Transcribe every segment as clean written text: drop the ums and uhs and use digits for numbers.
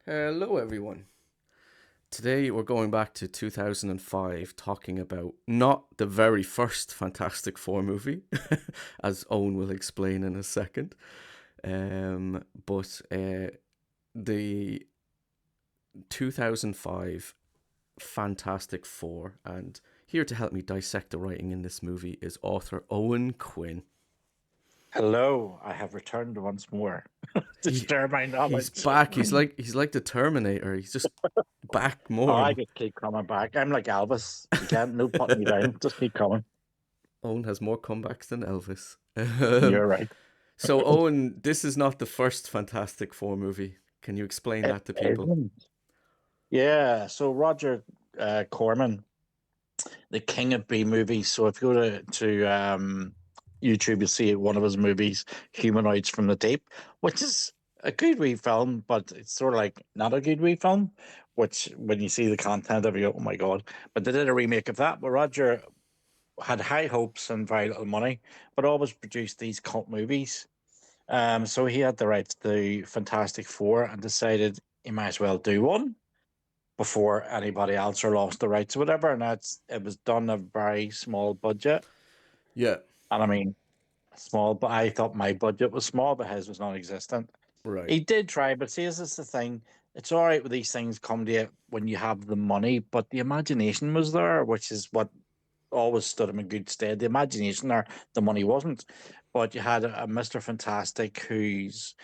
Hello, everyone. Today we're going back to 2005, talking about not the very first Fantastic Four movie, as Owen will explain in a second, but the 2005 Fantastic Four. And here to help me dissect the writing in this movie is author Owen Quinn. Hello, I have returned once more to He share my he's knowledge. back. He's like the Terminator. He's just back Oh, more. I could keep coming back. I'm like Elvis. You can't no putting me down. Just keep coming. Owen has more comebacks than Elvis. You're right. So, Owen, this is not the first Fantastic Four movie. Can you explain It that to people? isn't. Yeah, so Roger Corman, the king of B movies. So if you go to YouTube, you'll see one of his movies, Humanoids from the Deep, which is a good wee film, but it's sort of like not a good wee film. Which, when you see the content of it, you go, oh my god! But they did a remake of that. But Roger had high hopes and very little money, but always produced these cult movies. So he had the rights to Fantastic Four and decided he might as well do one before anybody else or lost the rights or whatever. And it was done a very small budget. Yeah, And I mean, small, but I thought my budget was small, but his was non-existent. right. He did try, but see, this is the thing. It's all right with these things come to you when you have the money, but the imagination was there, which is what always stood him in good stead. The imagination there, the money wasn't. But you had a Mr. Fantastic whose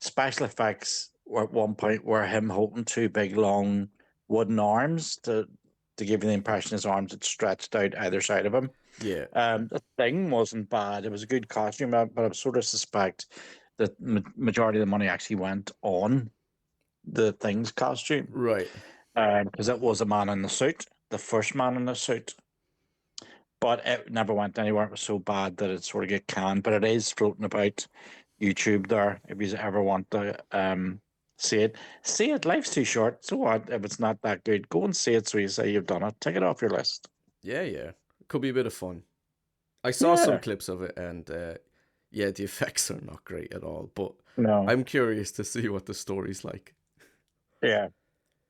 special effects were at one point were him holding two big long wooden arms to give you the impression his arms had stretched out either side of him. Yeah, The thing wasn't bad. It was a good costume, but I sort of suspect that majority of the money actually went on the thing's costume right. because it was a man in the suit, the first man in the suit, but it never went anywhere. It was so bad that it sort of get canned. But it is floating about YouTube there if you ever want to see it. See it. Life's too short. So what if it's not that good? Go and see it so you say you've done it. Take it off your list. Yeah, yeah. Could be a bit of fun. I saw some Yeah. clips of it, and yeah, the effects are not great at all. But No. I'm curious to see what the story's like. Yeah.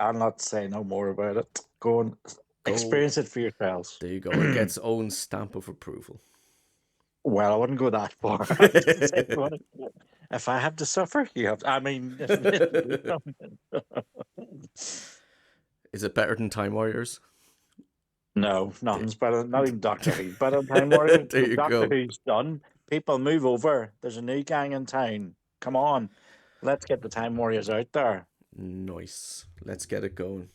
I'll not say no more about it. Go and Go. experience it for yourselves. There you go. It gets own stamp of approval. Well, I wouldn't go that far. If I have to suffer, you have. I mean, Is it better than Time Warriors? no, There nothing's better. Not even Doctor Who's better than Time Warriors. there you Doctor go. Who's done. People move over. There's a new gang in town. Come on, let's get the Time Warriors out there. Nice. Let's get it going.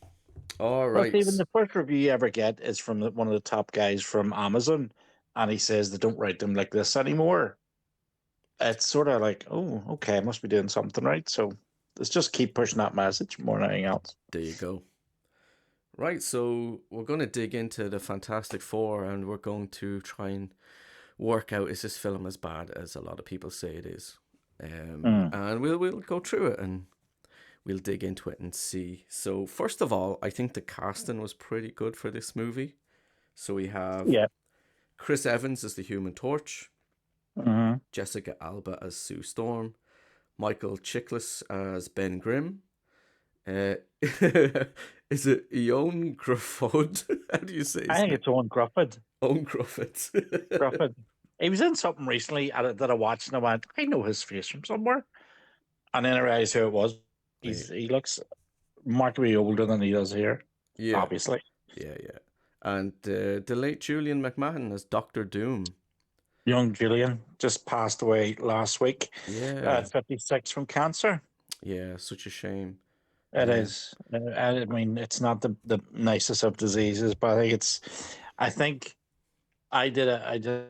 All Plus, right. even the first review you ever get is from one of the top guys from Amazon, and he says they don't write them like this anymore. It's sort of like, oh, okay, I must be doing something right. So let's just keep pushing that message more than anything else. There you go. Right, so we're going to dig into the Fantastic Four and we're going to try and work out is this film as bad as a lot of people say it is. Mm. And we'll go through it and we'll dig into it and see. So, first of all, I think the casting was pretty good for this movie. So, we have Yeah. Chris Evans as the Human Torch, Hmm. Jessica Alba as Sue Storm, Michael Chiklis as Ben Grimm. Uh, is it Eoin Gruffod? How do you say I his think name? it's Owen Grufford. Owen Grufford. Grufford. He was in something recently that I watched and I went, I know his face from somewhere. And then I realized who it was. He looks remarkably older than he does here, Yeah, obviously. yeah, yeah. And the late Julian McMahon as Doctor Doom. Young Julian just passed away last week Yeah, at 56 from cancer. yeah, such a shame. It is. I mean, it's not the nicest of diseases, but I think we're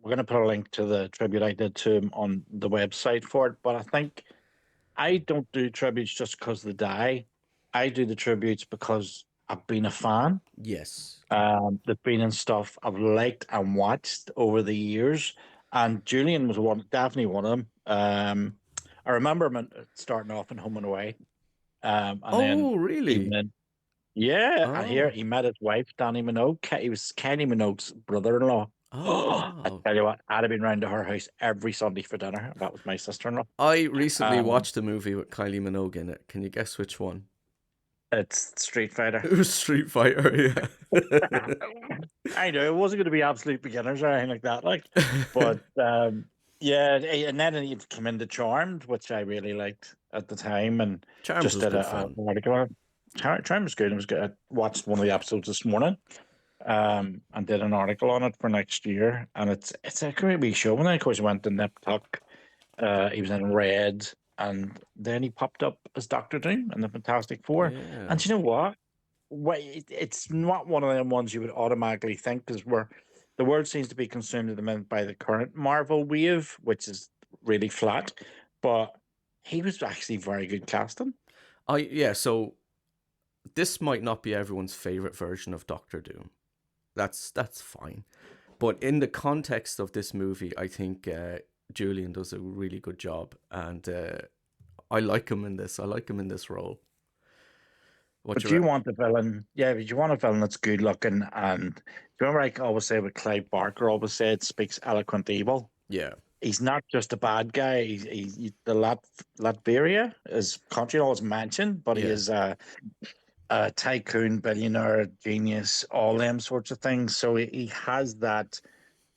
going to put a link to the tribute I did to him on the website for it. But I think I don't do tributes just because they die. I do the tributes because I've been a fan. Yes. They've been in stuff I've liked and watched over the years. And Julian was definitely one of them. I remember him starting off in Home and Away. And then Oh, even really? yeah, and here Oh, he met his wife, Danny Minogue. He was Kenny Minogue's brother-in-law. Oh I wow! tell you what, I'd have been round to her house every Sunday for dinner. That was my sister-in-law. I recently Um, watched a movie with Kylie Minogue in it. Can you guess which one? it's Street Fighter. It was Street Fighter. Yeah. I know it wasn't going to be absolute beginners or anything like that, like, but yeah, and then it came into Charmed, which I really liked at the time, and Charmed just was did good a fun. an article on it. Charmed was good. It was good. I watched one of the episodes this morning, and did an article on it for next year, and it's a great wee show. And then of course he went to Nip Tuck. He was in Red, and then he popped up as Doctor Doom and the Fantastic Four. Yeah. And do you know what? It's not one of them ones you would automatically think because the world seems to be consumed at the minute by the current Marvel wave, which is really flat. But he was actually very good casting. Yeah, so this might not be everyone's favorite version of Doctor Doom. That's fine. But in the context of this movie, I think Julian does a really good job, and I like him in this. I like him in this role. What But you? do you want a villain? Yeah, but you want a villain that's good looking. And do you remember I always say with Clive Barker, always said speaks eloquent evil. Yeah, He's not just a bad guy. The Latveria is country always mentioned, but he yeah, is a tycoon, billionaire, genius, all them sorts of things. So he has that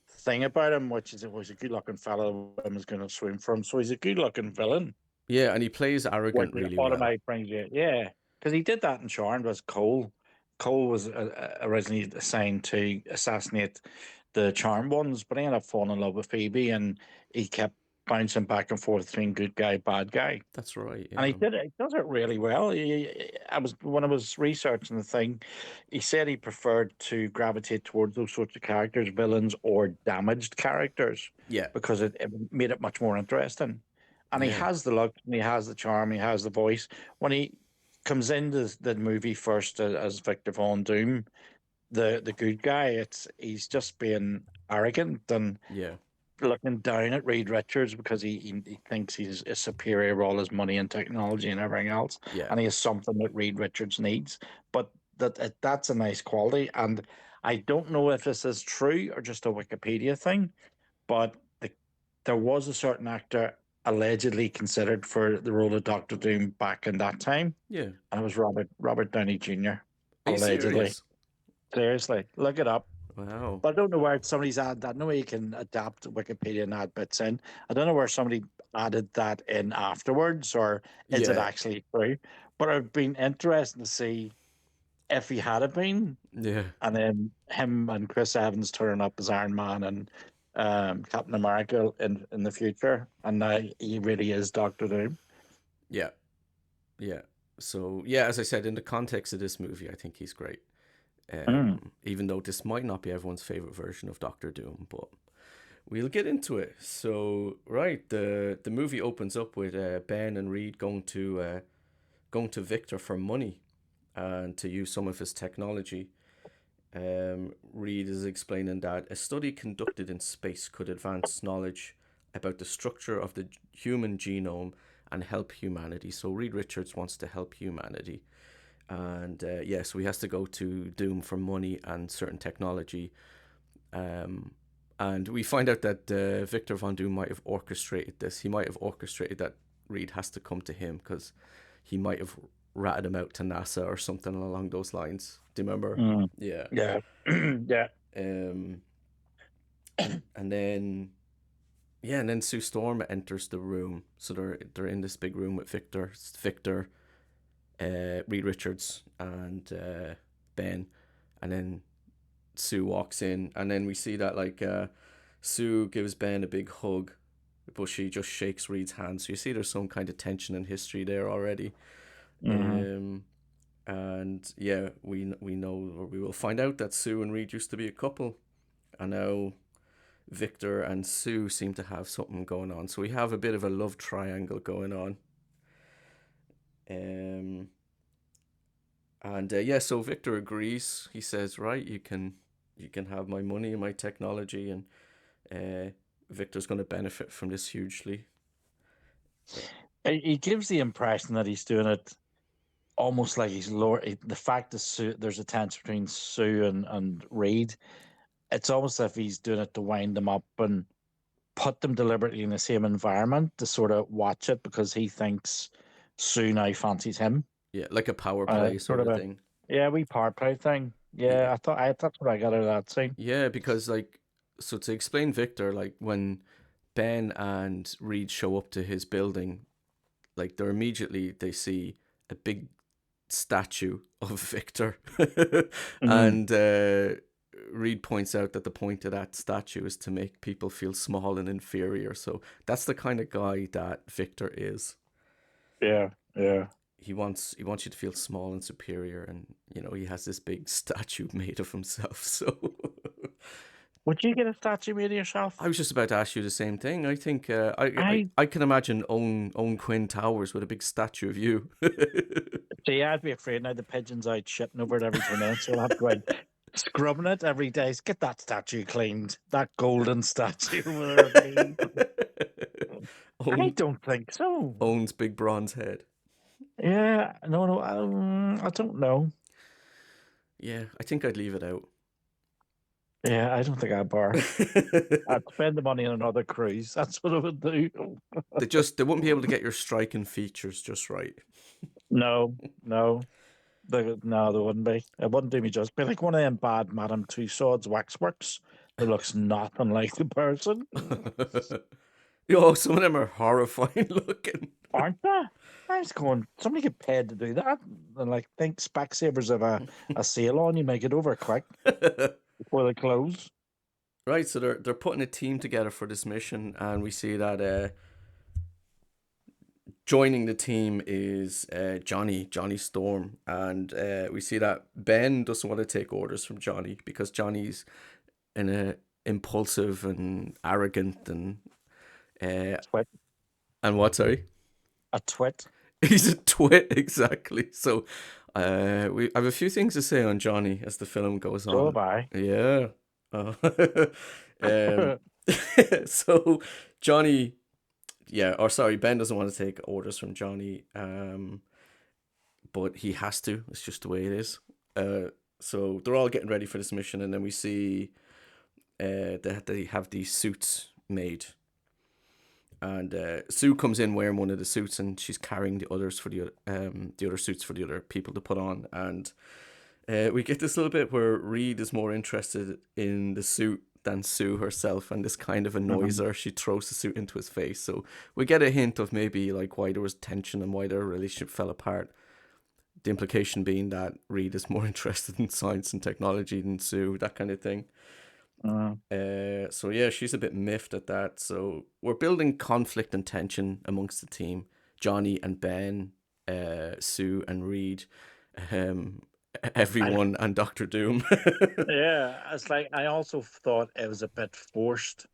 thing about him, which is was a good looking fellow. Was going to swim for him. So he's a good looking villain, yeah, and he plays which arrogant really well. automatically brings you, yeah, because he did that in Charmed. Was Cole? Cole was originally assigned to assassinate the Charmed ones, but he ended up falling in love with Phoebe, and he kept bouncing back and forth between good guy, bad guy. That's right. And he Yeah, did it. He does it really well. I was when I was researching the thing, he said he preferred to gravitate towards those sorts of characters, villains or damaged characters, yeah, because it made it much more interesting. And he yeah, has the look, and he has the charm, he has the voice. When he comes into the movie first as Victor Von Doom, the good guy, he's just being arrogant and yeah, looking down at Reed Richards because he thinks he's a superior, all his money and technology and everything else, yeah, and he has something that Reed Richards needs. But that's a nice quality, and I don't know if this is true or just a Wikipedia thing, but there was a certain actor allegedly considered for the role of Doctor Doom back in that time, yeah. and it was Robert Downey Jr. Are you Allegedly. serious? Seriously, look it up. Wow. But I don't know where somebody's added that. No way you can adapt Wikipedia and add bits in. I don't know where somebody added that in afterwards, or is it Yeah, actually true? But it'd been interesting to see if he had it been, yeah, and then him and Chris Evans turning up as Iron Man and Captain America in the future, and now he really is Doctor Doom. yeah, yeah. So yeah, as I said, in the context of this movie, I think he's great. Mm. Even though this might not be everyone's favorite version of Doctor Doom, but we'll get into it. So right, the movie opens up with Ben and Reed going to Victor for money and to use some of his technology. Reed is explaining that a study conducted in space could advance knowledge about the structure of the human genome and help humanity. So Reed Richards wants to help humanity. And yes, he has to go to Doom for money and certain technology. Um, and we find out that Victor Von Doom might have orchestrated this. He might have orchestrated that Reed has to come to him because he might have ratted him out to NASA or something along those lines. Do you remember? Mm. Yeah. Yeah, yeah. Um, and then yeah, and then Sue Storm enters the room. So they're in this big room with Victor. It's Victor, Reed Richards, and Ben, and then Sue walks in, and then we see that Sue gives Ben a big hug, but she just shakes Reed's hand. So you see there's some kind of tension in history there already. Mm. Um, and yeah, we know, or we will find out, that Sue and Reed used to be a couple, and now Victor and Sue seem to have something going on. So we have a bit of a love triangle going on. Um, and yeah, so Victor agrees. He says, "Right, you can have my money and my technology, and uh, Victor's going to benefit from this hugely." He gives the impression that he's doing it almost like he's lower. The fact that there's a tension between Sue and Reed. it's almost as if he's doing it to wind them up and put them deliberately in the same environment to sort of watch it because he thinks Sue now fancies him. Yeah, like a power play Sort sort of of a thing. wee power play thing. Yeah, Yeah, that's what I got out of that scene. yeah, because like, so to explain Victor, like when Ben and Reed show up to his building, like they see a big statue of Victor, Mm, and Reed points out that the point of that statue is to make people feel small and inferior. So that's the kind of guy that Victor is. yeah, yeah. He wants you to feel small and superior, and he has this big statue made of himself. So Would you get a statue made of I yourself? was just about to ask you the same thing. I think I I I can imagine own Quinn Towers with a big statue of you. See. I'd be afraid now the pigeons out shitting over it every 2 minutes. So I'll have to go out scrubbing it every day. Get that statue cleaned. That golden statue over there, please. I own don't think so. owns big bronze head. Yeah, no, no, I don't know. Yeah, I think I'd leave it out. Yeah, I don't think I'd bar. I'd spend the money on another cruise. That's what I would do. They wouldn't be able to get your striking features just right. No, no, no, there wouldn't be. It wouldn't do me just. Be like one of them bad Madame Tussauds waxworks that looks nothing like the person, Some of them are horrifying looking. aren't they? I was going. Somebody get paid to do that, and like think Specsavers have a sale on. You make it over quick before they close. Right, so they're putting a team together for this mission, and we see that joining the team is Johnny Storm, and we see that Ben doesn't want to take orders from Johnny because Johnny's impulsive and arrogant uh, Twit, and what? Sorry, a twit. he's a twit exactly. So we I have a few things to say on Johnny as the film goes So on. have I. Yeah. um. So Johnny, yeah, or sorry, Ben doesn't want to take orders from Johnny. But he has to. It's just the way it is. So they're all getting ready for this mission, and then we see they have these suits made, and Sue comes in wearing one of the suits, and she's carrying the others for the other suits for the other people to put on, and we get this little bit where Reed is more interested in the suit than Sue herself, and this kind of annoys Mhm. her. She throws the suit into his face, so we get a hint of maybe like why there was tension and why their relationship fell apart. The implication being that Reed is more interested in science and technology than Sue, that kind of thing. Mm. So yeah, she's a bit miffed at that. So we're building conflict and tension amongst the team. Johnny and Ben, Sue and Reed, um, I, everyone and Doctor Doom. yeah, it's like I also thought it was a bit forced.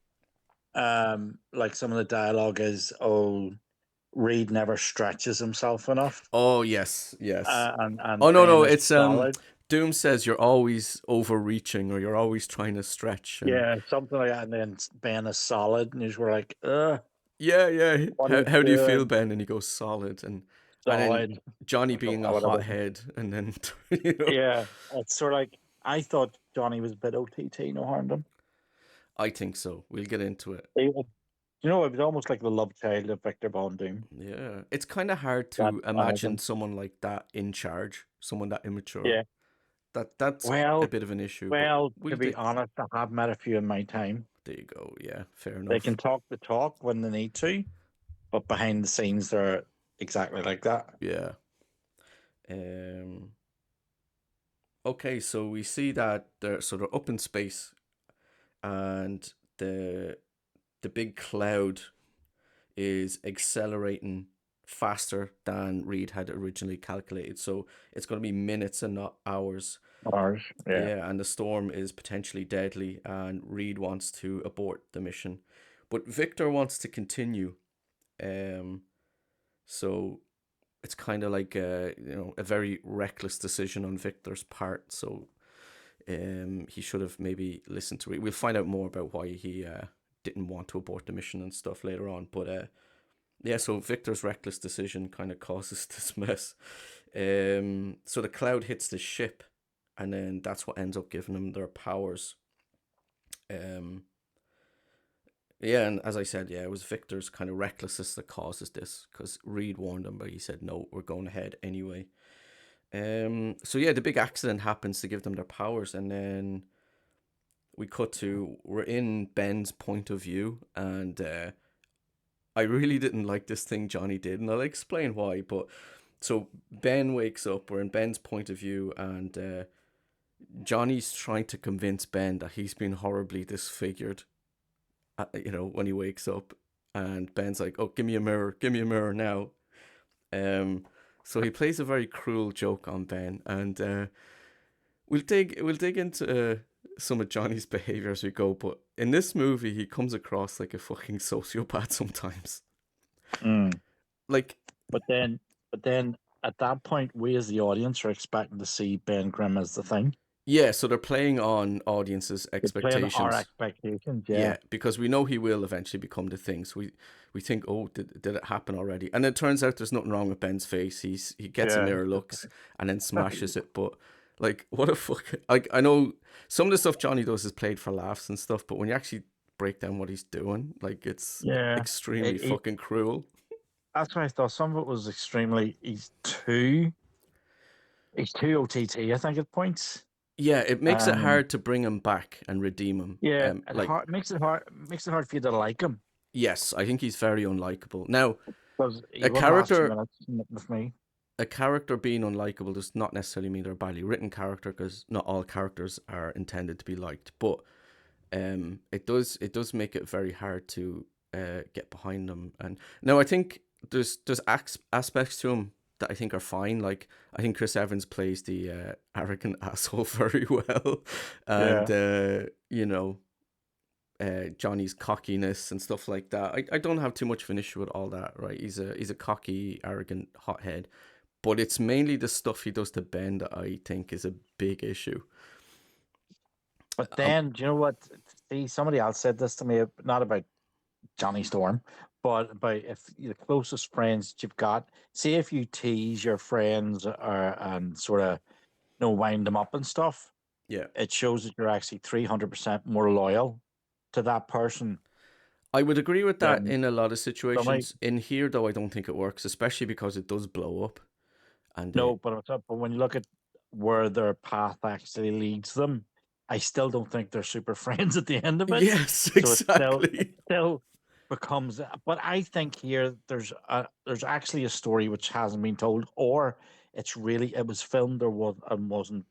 Like some of the dialogue is, "Oh, Reed never stretches himself enough," Oh yes, yes. and Oh no, Ben no, is it's solid. Doom says you're always overreaching or you're always trying to stretch, and Yeah, something like that. And then Ben is solid, and you were like, yeah, yeah. what are How you how do you feel, doing? Ben? And he goes solid, and then Solid, Johnny or being a whatever. hothead, and then Yeah, it's sort of like I thought Johnny was a bit OTT, no harm done. I think so. We'll get into it. You know, it was almost like the love child of Victor Von Doom. Yeah, it's kind of hard That to imagine mannequin. someone like that in charge, someone that immature. Yeah. That's a Well, bit of an issue, but well, to we'll be get. honest, I have met a few in my time. There you go. Yeah, fair They can enough. talk the talk when they need to, but behind the scenes, they're exactly like that. Yeah. Um. Okay, so we see that they're up in space, and the big cloud is accelerating faster than Reed had originally calculated. So it's going to be minutes and not hours. Ours, yeah. Yeah, and the storm is potentially deadly, and Reed wants to abort the mission, but Victor wants to continue. Um, so it's kind of like a very reckless decision on Victor's part. So he should have maybe listened to Reed. We'll find out more about why he didn't want to abort the mission and stuff later on. But yeah, so Victor's reckless decision kind of causes this mess. So the cloud hits the ship, and then that's what ends up giving them their powers. Um, yeah, and as I said, yeah, it was Victor's kind of recklessness that causes this because Reed warned him, but he said no, we're going ahead anyway. So yeah, the big accident happens to give them their powers, and then we cut to we're in Ben's point of view, and I really didn't like this thing Johnny did, and I'll explain why. But so Ben wakes up, we're in Ben's point of view, and Johnny's trying to convince Ben that he's been horribly disfigured. When he wakes up, and Ben's like, "Oh, give me a mirror now." Um, so he plays a very cruel joke on Ben, and we'll dig into some of Johnny's behavior as we go. But in this movie, he comes across like a fucking sociopath sometimes. Mm. Like, But then, but then at that point, we as the audience are expecting to see Ben Grimm as the thing. yeah, so they're playing on audiences' They're playing our expectations. expectations. Yeah, Yeah, because we know he will eventually become the thing. So we think, oh, did it happen already? And it turns out there's nothing wrong with Ben's face. He gets a yeah. mirror, looks, and then smashes it. But like, what a fuck! Like, I know some of the stuff Johnny does is played for laughs and stuff, but when you actually break down what he's doing, like, it's Yeah. extremely fucking cruel. That's why I thought some of it was extremely. He's too OTT. I think at points. Yeah, it makes it Um. hard to bring him back and redeem him. Yeah. It Like, hard makes it hard for you to like him yes, I think he's very unlikable. Now, because a he wouldn't last two character minutes with me. a character being unlikable does not necessarily mean they're a badly written character because not all characters are intended to be liked. But it does make it very hard to get behind them. And now I think there's aspects to him that I think are fine. Like I think Chris Evans plays the arrogant asshole very well, and Yeah. Johnny's cockiness and stuff like that. I don't have too much of an issue with all that. Right? He's a cocky, arrogant hothead. But it's mainly the stuff he does to Ben that I think is a big issue. But Um, then, do you know what? See, somebody else said this to me, not about Johnny Storm, but about if the closest friends that you've got, say if you tease your friends and sort of wind them up and stuff, yeah. it shows that you're actually 300% more loyal to that person I would agree with that than in a lot of somebody. situations. In here, though, I don't think it works, especially because it does blow up. And No, but when you look at where their path actually leads them, I still don't think they're super friends at the end of it. yes, So it exactly. still becomes. But I think here there's actually a story which hasn't been told, or it was filmed or wasn't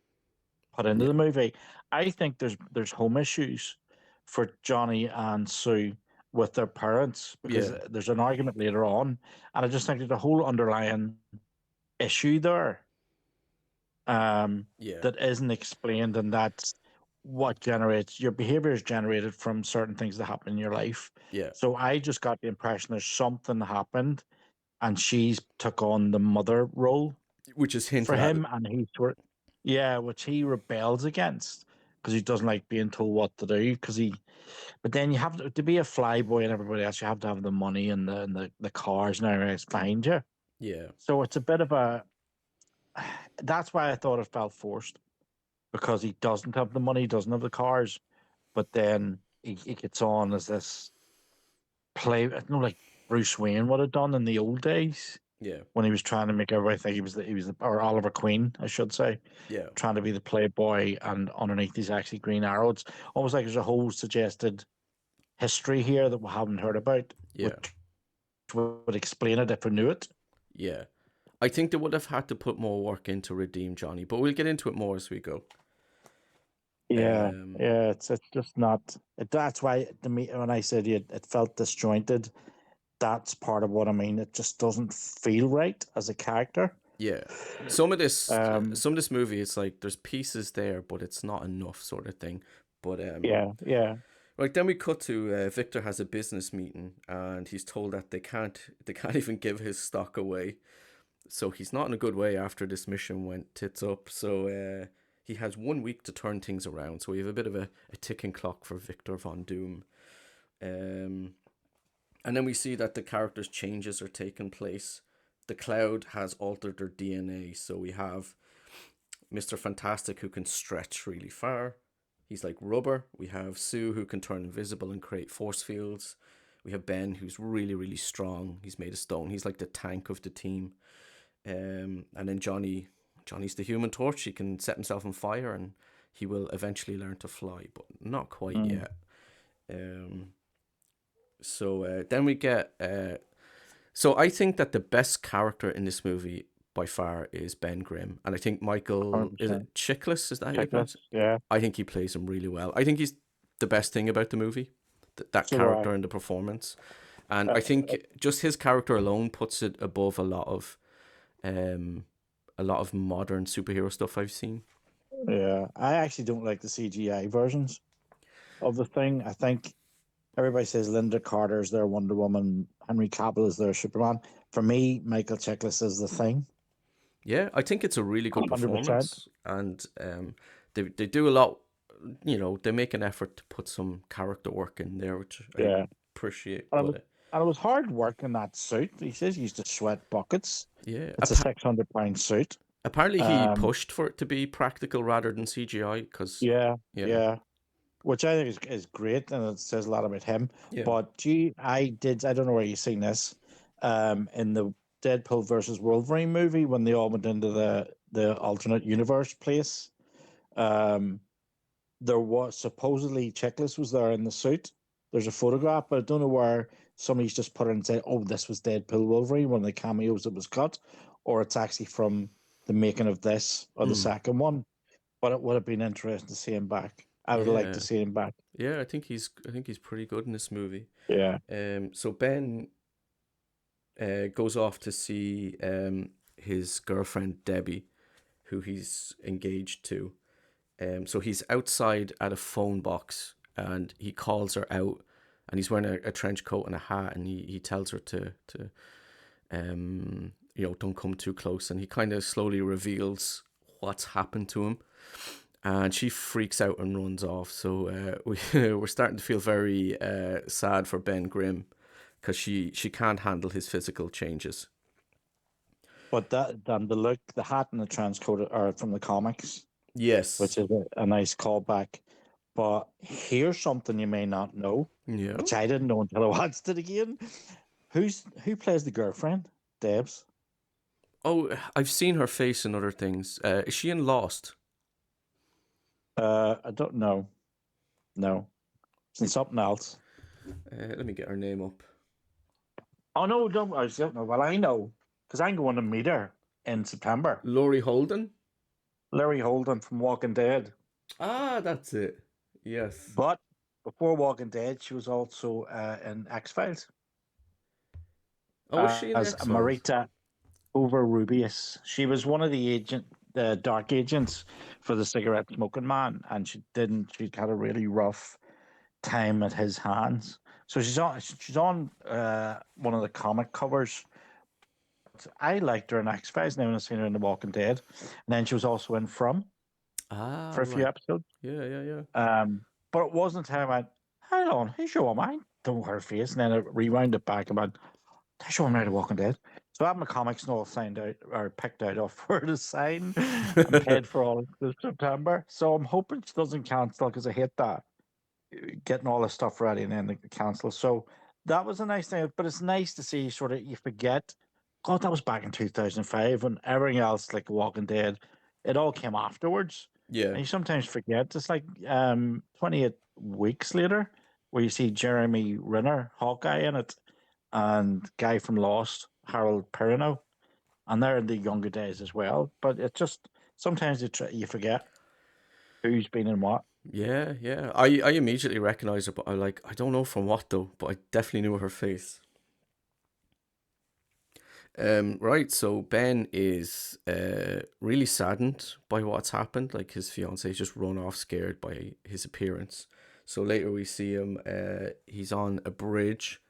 put into Yeah, the movie. I think there's home issues for Johnny and Sue with their parents because yeah, there's an argument later on, and I just think there's a whole underlying issue there um, yeah, that isn't explained, and that's what generates your behavior is generated from certain things that happen in your life. yeah. So I just got the impression there's something happened, and she's took on the mother role Which is for hinted at. him, and yeah, which he rebels against because he doesn't like being told what to do. But then you have to be a flyboy and everybody else. You have to have the money and the cars and everything else behind you. Yeah, So it's a bit of a. That's why I thought it felt forced because he doesn't have the money, doesn't have the cars, but then he gets on as this like Bruce Wayne would have done in the old days yeah, when he was trying to make everybody think or Oliver Queen, I should say, yeah, trying to be the playboy, and underneath he's actually Green Arrow. It's almost like there's a whole suggested history here that we haven't heard about, yeah, which would explain it if we knew it. yeah. I think they would have had to put more work in to redeem Johnny, but we'll get into it more as we go. Yeah, Um, yeah, it's just not. That's why to me when I said it felt disjointed. That's part of what I mean. It just doesn't feel right as a character. yeah. Some of this, Um, some of this movie, it's like there's pieces there, but it's not enough, sort of thing. But yeah, yeah, right, then we cut to Victor has a business meeting and he's told that they can't even give his stock away. So he's not in a good way after this mission went tits up. So he has 1 week to turn things around. So we have a bit of a ticking clock for Victor Von Doom. Um, and then we see that the characters' changes are taking place. The Cloud has altered their DNA. So we have Mr. Fantastic who can stretch really far. He's like rubber. We have Sue, who can turn invisible and create force fields. We have Ben, who's really, really strong. He's made of stone. He's like the tank of the team. And then Johnny's the Human Torch. He can set himself on fire, and he will eventually learn to fly, but not quite Mm. yet. Then we get. So I think that the best character in this movie by far is Ben Grimm, and I think Michael, is 100%. it Chiklis? Is that how you pronounce Checklist. it? Yeah. I think he plays him really well. I think he's the best thing about the movie, that So do I. character and the performance, and I Uh, think just his character alone puts it above um, a lot of modern superhero stuff I've seen. yeah. I actually don't like the CGI versions of the thing. I think everybody says Linda Carter's their Wonder Woman, Henry Cavill is their Superman. For me, Michael Chiklis is the thing. Yeah, I think it's a really good 100%. performance, and they do a lot. They make an effort to put some character work in there, which I Yeah. appreciate. And it was, But and it was hard work in that suit. He says he used to sweat buckets. yeah, It's a 600 pound suit. apparently he Um, pushed for it to be practical rather than CGI. Because yeah, yeah, yeah. Which I think is great, and it says a lot about him. yeah, But gee, I don't know where you've seen this, in the Deadpool versus Wolverine movie when they all went into the alternate universe place. Um, there was supposedly Checklist was there in the suit. There's a photograph, but I don't know where somebody's just put it and said, "Oh, this was Deadpool Wolverine," one of the cameos that was cut, or it's actually from the making of this or the mm, second one. But it would have been interesting to see him back. I would have liked to yeah, see him back. yeah. I think he's pretty good in this movie. Yeah. So Ben goes off to see his girlfriend Debbie, who he's engaged to. So he's outside at a phone box, and he calls her out, and he's wearing a trench coat and a hat, and he tells her to don't come too close, and he kind of slowly reveals what's happened to him, and she freaks out and runs off. So we're starting to feel very sad for Ben Grimm, because she can't handle his physical changes. But that then the look, the hat and the transcoat are from the comics, which Yes. is a nice callback. But here's something you may not know, Yeah. which I didn't know until I watched it again. Who plays the girlfriend? Debs. Oh, I've seen her face in other things. Is she in Lost? I don't know. No, it's in something else. Let me get her name up. Oh no, don't. I don't know. Well, I know because I'm going to meet her in September. Laurie Holden. Larry Holden from Walking Dead. Ah, that's it. Yes. But before Walking Dead, she was also in X Files Oh, was she in the as X Files? Marita Over Rubius. She was one of the dark agents for the cigarette smoking man, and she didn't. She had a really rough time at his hands. So she's on one of the comic covers. I liked her in X Files. Now I've seen her in The Walking Dead, and then she was also in From Ah, for a few right. episodes. Yeah, yeah, yeah. But it wasn't until I went, "Hang on, who's your woman?" I don't know her face, and then I rewound it back about they show him now The Walking Dead. So I have my comics and all signed out or picked out of for to sign and paid for all this September. So I'm hoping she doesn't cancel because I hate that getting all this stuff ready and then they cancel. So that was a nice thing. But it's nice to see sort of you forget. God, that was back in 2005 when everything else like Walking Dead, it all came afterwards. Yeah. And you sometimes forget. It's like 28 weeks later where you see Jeremy Renner, Hawkeye in it, and guy from Lost, Harold Perrineau, and they're in the younger days as well. But it's just sometimes you forget who's been in what. Yeah, yeah. I immediately recognized her, but I don't know from what though, but I definitely knew her face. Right, so Ben is really saddened by what's happened. Like his fiance's just run off scared by his appearance. So later we see him, he's on a bridge,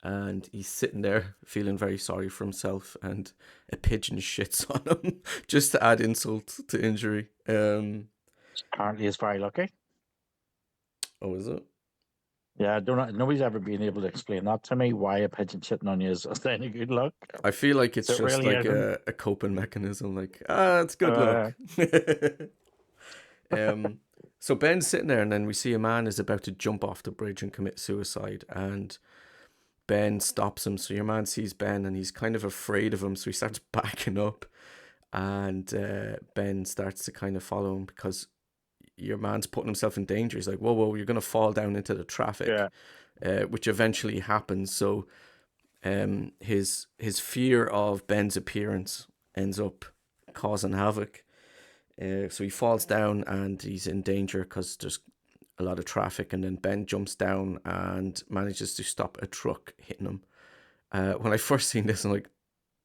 and he's sitting there feeling very sorry for himself, and a pigeon shits on him just to add insult to injury. Apparently, is very lucky. Oh, is it? Yeah, I don't know. Nobody's ever been able to explain that to me. Why a pigeon shitting on you is any good luck. I feel like it's So it just really like isn't. a coping mechanism. Like, it's good Uh, luck. um, So Ben's sitting there, and then we see a man is about to jump off the bridge and commit suicide, and Ben stops him. So your man sees Ben, and he's kind of afraid of him, so he starts backing up, and Ben starts to kind of follow him because your man's putting himself in danger. He's like, "Whoa, whoa, you're gonna fall down into the traffic," Yeah. which eventually happens. So his fear of Ben's appearance ends up causing havoc. So he falls down and he's in danger because there's a lot of traffic. And then Ben jumps down and manages to stop a truck hitting him. When I first seen this, I'm like,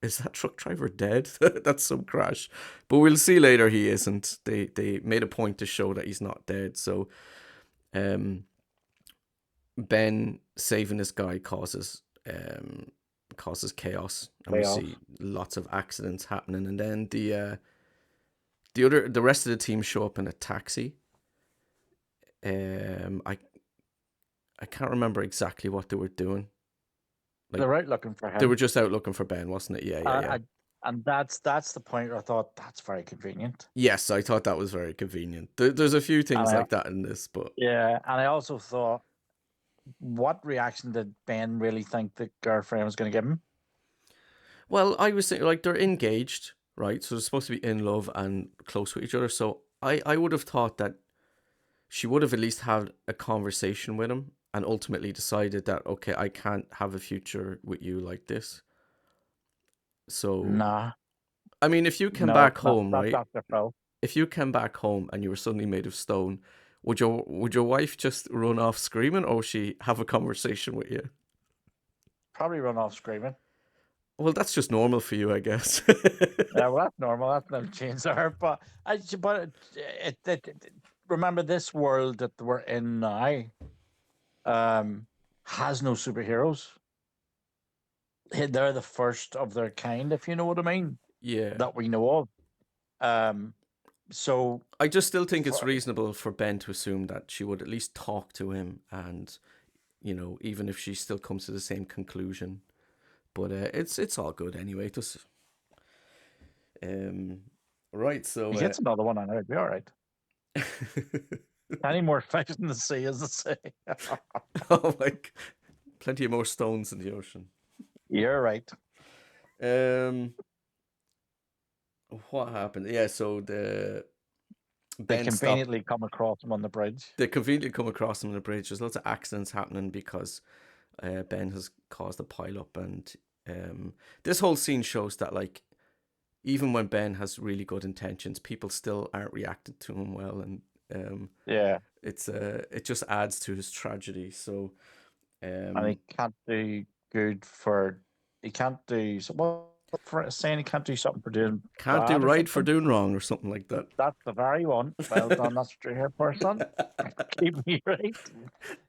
is that truck driver dead? That's some crash. But we'll see later he isn't. They made a point to show that he's not dead. So Ben saving this guy causes chaos, and we Playoff. see lots of accidents happening. And then the rest of the team show up in a taxi. I can't remember exactly what they were doing. Like, They're out looking for they him. were just out looking for Ben, wasn't it? Yeah. And that's the point where I thought that's very convenient. Yes, I thought that was very convenient. There's a few things And like that in this, but yeah, and I also thought, what reaction did Ben really think the girlfriend was going to give him? well, I was thinking like they're engaged, right? So they're supposed to be in love and close with each other. So I would have thought that she would have at least had a conversation with him and ultimately decided that, okay, I can't have a future with you like this. So, Nah, I mean, if you came no, back home, not right? Dr. Phil. If you came back home and you were suddenly made of stone, would your wife just run off screaming, or would she have a conversation with you? Probably run off screaming. Well, that's just normal for you, I guess. Yeah, well, that's normal. That's no change there. But remember, this world that we're in now has no superheroes. They're the first of their kind, if you know what I mean, Yeah. that we know of. So I just still think it's reasonable for Ben to assume that she would at least talk to him, and even if she still comes to the same conclusion. But it's all good anyway. Just right. So he gets another one, and it'll be all right. Any more fish in the sea, as they say. oh my, plenty of more stones in the ocean. You're right. What happened? Yeah. So They Ben stopped. conveniently come across him on the bridge. They conveniently come across him on the bridge. There's lots of accidents happening because Ben has caused a pile up, and this whole scene shows that like even when Ben has really good intentions, people still aren't reacting to him well, and Yeah, it just adds to his tragedy. So and he can't do good for. He can't do what for saying he can't do something for doing can't do bad or right for something. doing wrong or something like that. That's the very one. Well done. That's what you're here for, son. Keep me right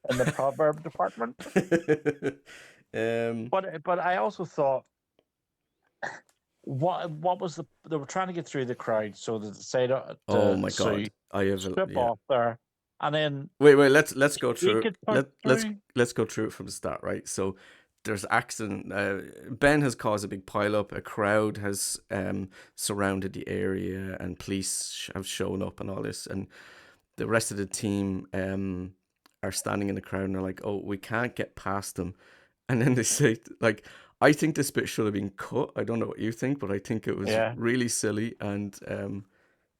in the proverb department. But I also thought, what was they were trying to get through the crowd, so they decided oh my to god, I have strip yeah. off there, and then Wait, let's go he through. could put Let's go through it from the start, right? So there's accident. Ben has caused a big pileup. A crowd has surrounded the area, and police have shown up and all this. And the rest of the team are standing in the crowd, and they're like, "Oh, we can't get past them." And then they say, like, I think this bit should have been cut. I don't know what you think, but I think it was yeah. really silly, and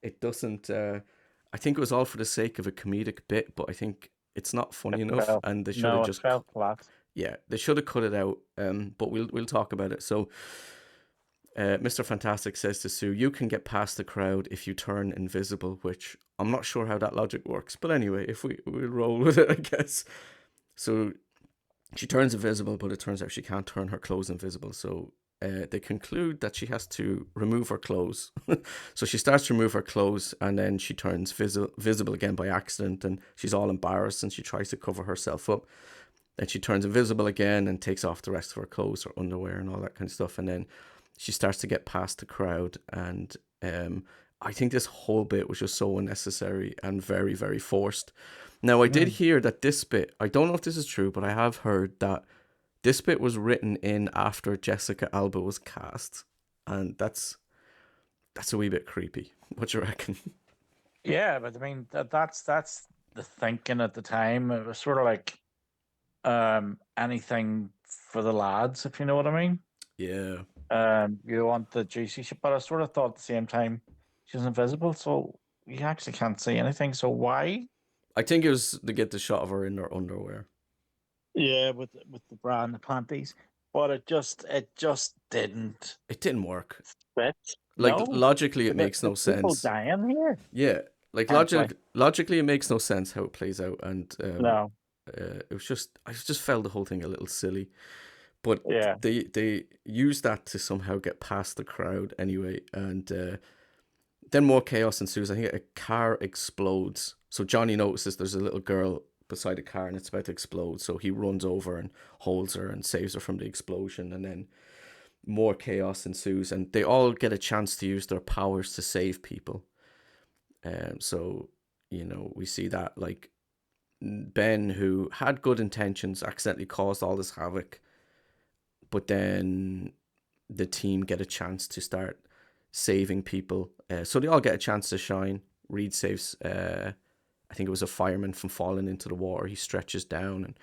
it doesn't. I think it was all for the sake of a comedic bit, but I think it's not funny enough, and they should have No, it just fell flat. yeah, they should have cut it out. But we'll talk about it. So, Mr. Fantastic says to Sue, "You can get past the crowd if you turn invisible," which I'm not sure how that logic works, but anyway, if we'll roll with it, I guess. So she turns invisible, but it turns out she can't turn her clothes invisible. So they conclude that she has to remove her clothes. So she starts to remove her clothes, and then she turns visible again by accident, and she's all embarrassed, and she tries to cover herself up. Then she turns invisible again and takes off the rest of her clothes, her underwear, and all that kind of stuff. And then she starts to get past the crowd. And I think this whole bit was just so unnecessary and very, very forced. Now, I did hear that this bit, I don't know if this is true, but I have heard that this bit was written in after Jessica Alba was cast. And that's a wee bit creepy. What do you reckon? Yeah, but I mean that's the thinking at the time. It was sort of like anything for the lads, if you know what I mean. Yeah. You want the juicy shit, but I sort of thought at the same time she's invisible, so you actually can't see anything. So why? I think it was to get the shot of her in her underwear. Yeah, with the bra and the panties, but it just didn't It didn't work. fit. Like No, logically, it makes the no people sense. dying here. Yeah, like Apparently, logically, it makes no sense how it plays out, and no. it was just I just felt the whole thing a little silly. But Yeah, they used that to somehow get past the crowd anyway, and then more chaos ensues. I think a car explodes. So Johnny notices there's a little girl beside a car and it's about to explode. So he runs over and holds her and saves her from the explosion. And then more chaos ensues, and they all get a chance to use their powers to save people. So we see that like Ben, who had good intentions, accidentally caused all this havoc, but then the team get a chance to start saving people. So they all get a chance to shine. Reed saves, I think it was a fireman from falling into the water. He stretches down, and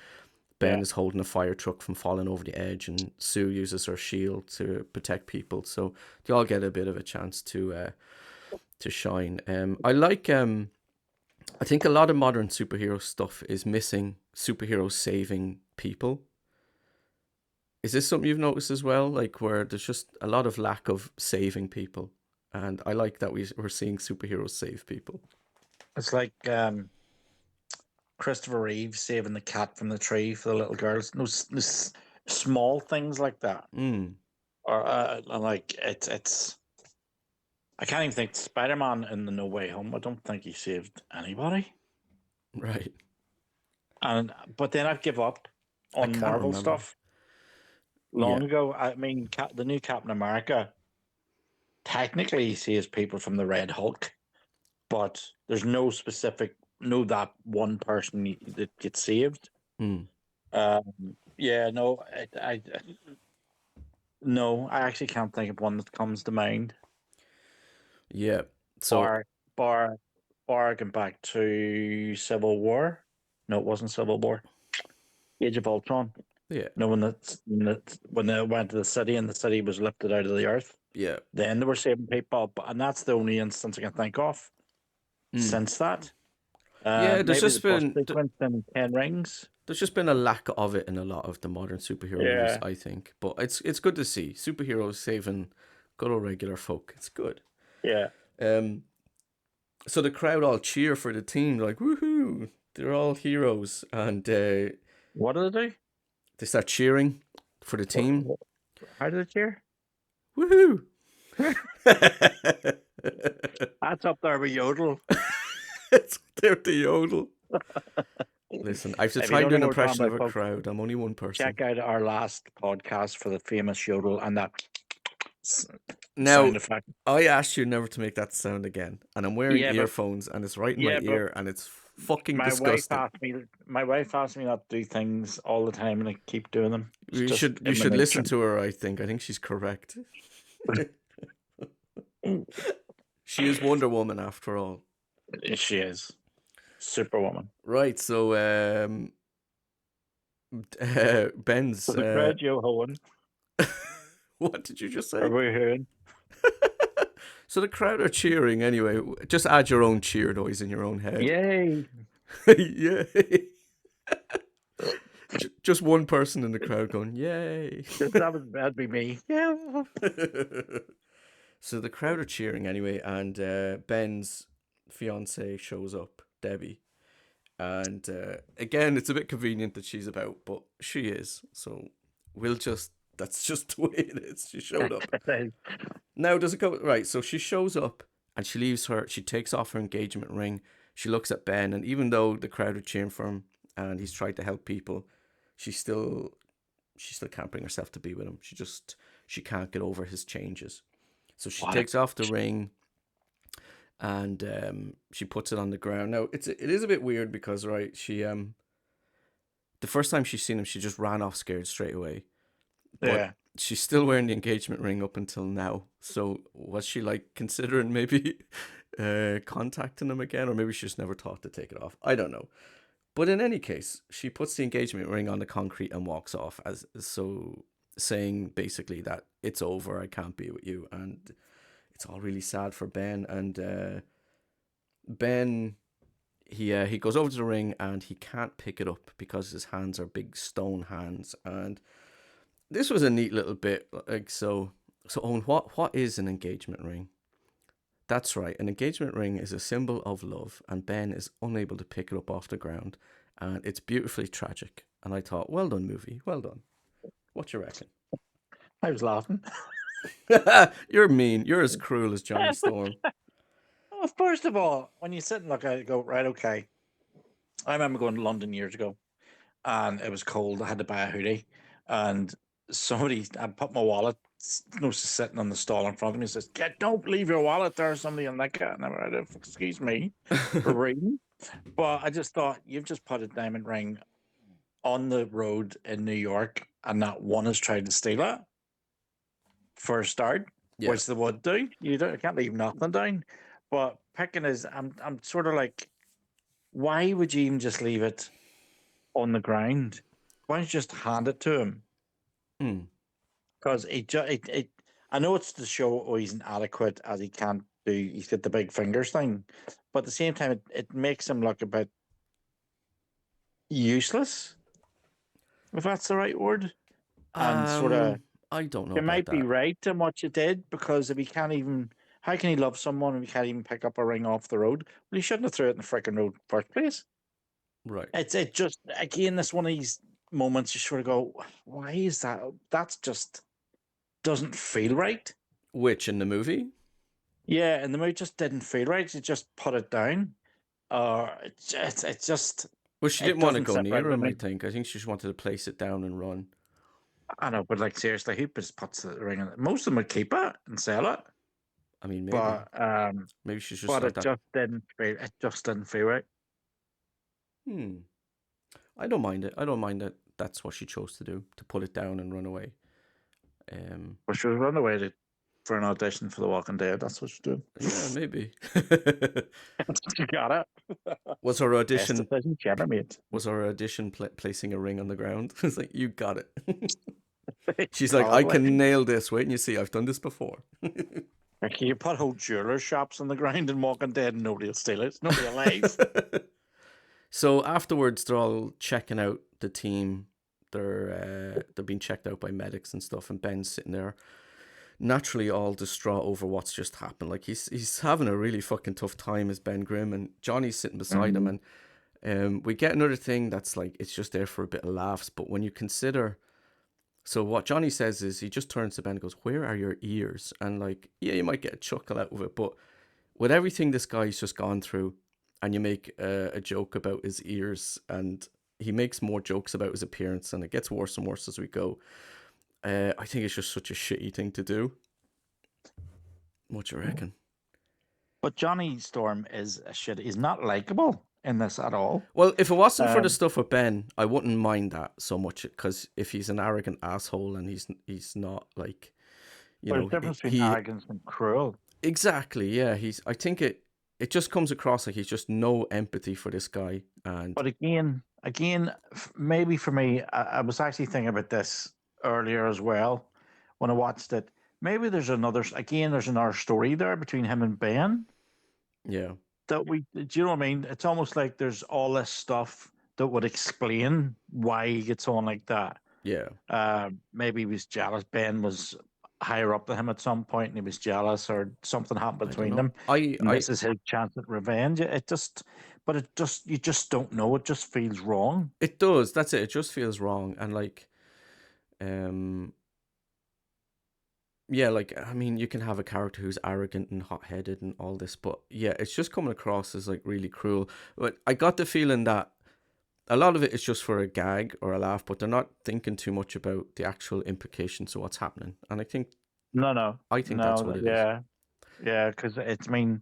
Ben yeah. is holding a fire truck from falling over the edge, and Sue uses her shield to protect people. So they all get a bit of a chance to shine. I think a lot of modern superhero stuff is missing superheroes saving people. Is this something you've noticed as well? Like where there's just a lot of lack of saving people, and I like that we're seeing superheroes save people. It's like Christopher Reeve saving the cat from the tree for the little girls. No, small things like that, Mm, or like it's. I can't even think Spider-Man in the No Way Home. I don't think he saved anybody. right. And but then I've give up I on can't Marvel remember. stuff Yeah, long ago. I mean, the new Captain America technically he saves people from the Red Hulk, but there's no specific no that one person that gets saved. mm, Yeah, no, no, I actually can't think of one that comes to mind. yeah. So Bar, bar, bar, going back to Civil War. No, it wasn't Civil War. Age of Ultron. yeah, No, when they went to the city and the city was lifted out of the earth, yeah, then they were saving people. And that's the only instance I can think of mm. since that. Yeah. Maybe the bus sequence in Ten Rings. There's just been a lack of it in a lot of the modern superhero movies, Yeah, I think. But it's good to see superheroes saving good old regular folk. It's good. yeah. Um, so the crowd all cheer for the team, like woohoo! They're all heroes, and What did they do? they start cheering for the team. How did it cheer? Woohoo! That's up there with Yodel. It's there to yodel. Listen, I have to If you try and don't do know an what we're talking impression of about, a folks, crowd. I'm only one person. check out our last podcast for the famous Yodel and that sound Now, effect. I asked you never to make that sound again, and I'm wearing Yeah, but earphones, and it's right in my yeah, but ear, and it's fucking my wife disgusting. asked me. My wife asked me not to do things all the time, and I keep doing them. It's You just should you in my should listen nature. to her. I think she's correct. She is Wonder Woman after all. She is Superwoman. Right. So Ben's. So the crowd, Joe Hohen, What did you just are say? we hearing? So the crowd are cheering anyway. Just add your own cheer noise in your own head. Yay! Yay! Just one person in the crowd going, yay! That'd be me. Yeah. So the crowd are cheering anyway, and Ben's fiance shows up, Debbie. And again, it's a bit convenient that she's about, but she is. So that's just the way it is. She showed up. Now, does it go right? So she shows up and she takes off her engagement ring. She looks at Ben, and even though the crowd are cheering for him and he's tried to help people, she still can't bring herself to be with him. She can't get over his changes. So she takes off the ring and she puts it on the ground. Now it is a bit weird because right, she the first time she's seen him, she just ran off scared straight away. But Yeah. she's still wearing the engagement ring up until now. So was she like considering maybe contacting him again, or maybe she just never thought to take it off. I don't know. But in any case, she puts the engagement ring on the concrete and walks off, as so saying basically that it's over. I can't be with you, and it's all really sad for Ben. And Ben, he goes over to the ring and he can't pick it up because his hands are big stone hands. And this was a neat little bit. Like so Owen, what is an engagement ring? That's right. An engagement ring is a symbol of love, and Ben is unable to pick it up off the ground, and it's beautifully tragic. And I thought, well done, movie, well done. What you reckon? I was laughing. You're mean. You're as cruel as Johnny Storm. Well, first of all, when you sit and look at it, go, right, okay. I remember going to London years ago and it was cold. I had to buy a hoodie. And I put my wallet, sitting on the stall in front of me, says, don't leave your wallet there. Somebody will nick it. And I went, excuse me for reading. But I just thought, you've just put a diamond ring on the road in New York and not one has tried to steal it for a start, Yeah. which they would do. You can't leave nothing down. But picking is, I'm sort of like, why would you even just leave it on the ground? Why don't you just hand it to him? Because I know it's to show, oh, he's inadequate as he can't do, he's got the big fingers thing. But at the same time, it makes him look a bit useless, if that's the right word. And sort of, I don't know you about might be that. right in what you did, because if he can't even, how can he love someone if he can't even pick up a ring off the road? Well, he shouldn't have threw it in the freaking road first place. Right. It just, again, this one of these moments you sort of go, why is that? That's just doesn't feel right. Which in the movie? Yeah, and the movie just didn't feel right. You just put it down. It just. Well, she It didn't want to doesn't go sit near right with him, I me. think. I think she just wanted to place it down and run. I know, but like seriously, who just puts the ring in it? Most of them would keep it and sell it. I mean, maybe. But Maybe she's just but like it that. just didn't feel. It just didn't feel right. I don't mind it. I don't mind that that's what she chose to do, to put it down and run away. But she was running away for an audition for The Walking Dead. That's what she's doing. Yeah, maybe. She got it. Was her Best audition decision she ever made. placing a ring on the ground? It's like, you got it. She's like, I Probably. can nail this. Wait and you see, I've done this before. Like, you put whole jeweler shops on the ground and Walking Dead, and nobody will steal it. It's nobody alive. So afterwards, they're all checking out the team. They're being checked out by medics and stuff, and Ben's sitting there, naturally all distraught over what's just happened. Like he's having a really fucking tough time as Ben Grimm, and Johnny's sitting beside him, and we get another thing that's like, it's just there for a bit of laughs. But when you consider, so what Johnny says is, he just turns to Ben and goes, "Where are your ears?" And like, yeah, you might get a chuckle out of it, but with everything this guy's just gone through, and you make a joke about his ears, and he makes more jokes about his appearance, and it gets worse and worse as we go. I think it's just such a shitty thing to do. What do you reckon? But Johnny Storm is a shit. He's not likable in this at all. Well, if it wasn't for the stuff with Ben, I wouldn't mind that so much, because if he's an arrogant asshole and he's not like, you There's know, a difference between arrogance and cruel. Exactly, yeah. I think it just comes across like he's just no empathy for this guy. And But again, maybe for me, I was actually thinking about this earlier as well when I watched it. Maybe there's another story there between him and Ben. Yeah. Do you know what I mean? It's almost like there's all this stuff that would explain why he gets on like that. Yeah. Maybe he was jealous. Ben was higher up than him at some point, and he was jealous, or something happened between them. This is his chance at revenge. You just don't know. It just feels wrong. It does. That's it. It just feels wrong. And like, yeah, like, I mean, you can have a character who's arrogant and hot-headed and all this, but yeah, it's just coming across as like really cruel. But I got the feeling that a lot of it is just for a gag or a laugh, but they're not thinking too much about the actual implications of what's happening. And I think that's what it is. Yeah, because it's, I mean,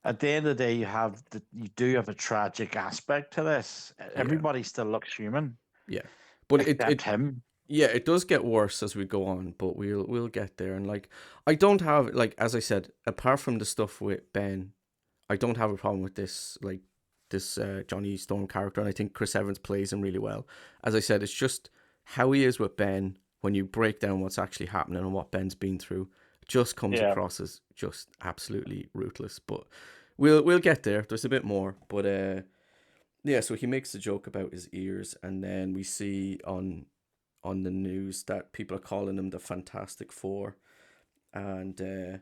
at the end of the day, you do have a tragic aspect to this. Everybody still looks human. Yeah, but except him. Yeah, it does get worse as we go on, but we'll get there. And like, I don't have, like, as I said, apart from the stuff with Ben, I don't have a problem with this, like this Johnny Storm character, and I think Chris Evans plays him really well. As I said, it's just how he is with Ben when you break down what's actually happening and what Ben's been through. Just comes Yeah. across as just absolutely ruthless. But we'll get there. There's a bit more, but yeah. So he makes a joke about his ears, and then we see on the news that people are calling him the Fantastic Four, and they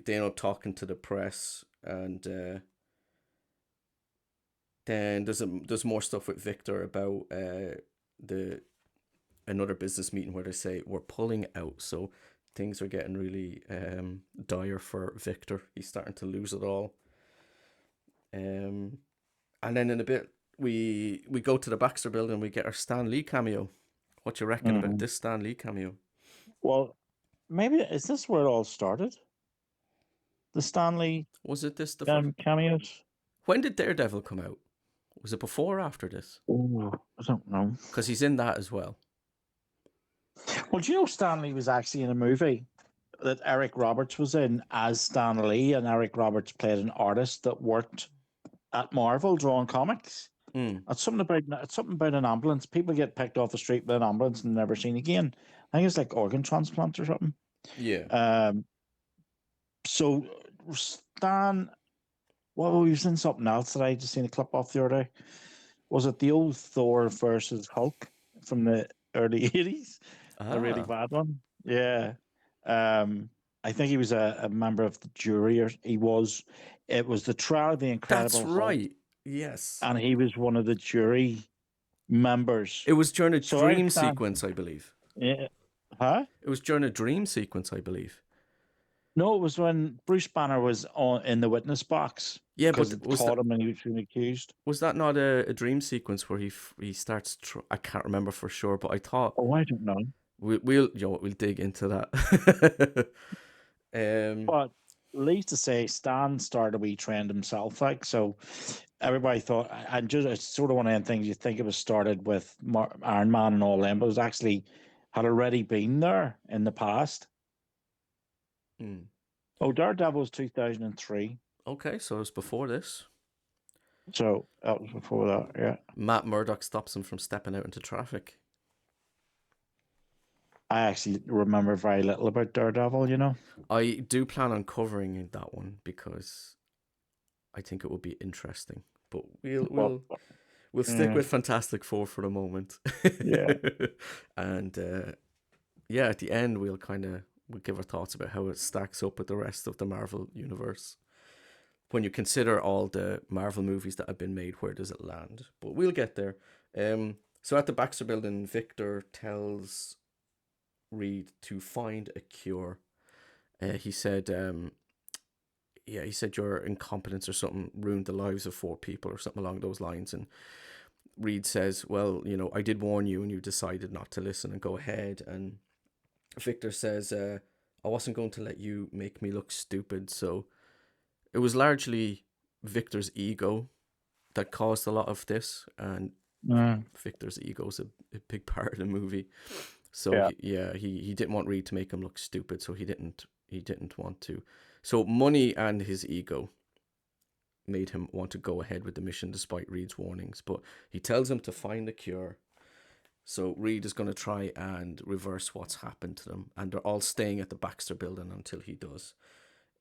end up talking to the press, and then there's more stuff with Victor about the another business meeting where they say we're pulling out, so things are getting really dire for Victor. He's starting to lose it all. Um, and then in a bit we go to the Baxter building and we get our Stan Lee cameo. What you reckon about Mhm. this Stan Lee cameo? Well, maybe is this where it all started? The Stanley Was it this the first? cameos? When did Daredevil come out? Was it before or after this? Oh, I don't know. Because he's in that as well. Well, do you know Stanley was actually in a movie that Eric Roberts was in as Stan Lee, and Eric Roberts played an artist that worked at Marvel drawing comics. Mm, It's something about an ambulance. People get picked off the street with an ambulance and never seen again. I think it's like organ transplant or something. yeah. Um, so Stan, well, he was in something else that I just seen a clip off the other day. Was it the old Thor versus Hulk from the early 80s? The really Ah, bad one? Yeah. Um, I think he was a member of the jury, or it was the trial of the that's Incredible Hulk, right. Yes. and he was one of the jury members. It was during a So I dream stand, sequence, I believe. yeah, huh? It was during a dream sequence, I believe. No, it was when Bruce Banner was on in the witness box Yeah, because but it caught him and he was being accused. was that not a dream sequence where he starts? I can't remember for sure, but I thought Oh, I don't know. we'll dig into that. um, But at least to say, Stan started a wee trend himself, like so. Everybody thought, and just it's sort of one of them things you think it was started with Iron Man and all them, but it was actually had already been there in the past. hmm. Oh, Daredevil was 2003, Okay, so it was before this. so that was before that. Yeah, Matt Murdock stops him from stepping out into traffic. I actually remember very little about Daredevil. You know, I do plan on covering that one because I think it will be interesting. But but we'll stick yeah, with Fantastic Four for the moment. yeah. And yeah, at the end we'll give our thoughts about how it stacks up with the rest of the Marvel universe. When you consider all the Marvel movies that have been made, where does it land? But we'll get there. So at the Baxter Building, Victor tells Reed to find a cure. He said, yeah, he said your incompetence or something ruined the lives of four people or something along those lines. And Reed says, well, I did warn you and you decided not to listen and go ahead. And Victor says, I wasn't going to let you make me look stupid. So it was largely Victor's ego that caused a lot of this. And Mm, Victor's ego is a big part of the movie. So yeah. he didn't want Reed to make him look stupid. So he didn't want to. So money and his ego made him want to go ahead with the mission despite Reed's warnings. But he tells him to find a cure. So Reed is going to try and reverse what's happened to them, and they're all staying at the Baxter Building until he does.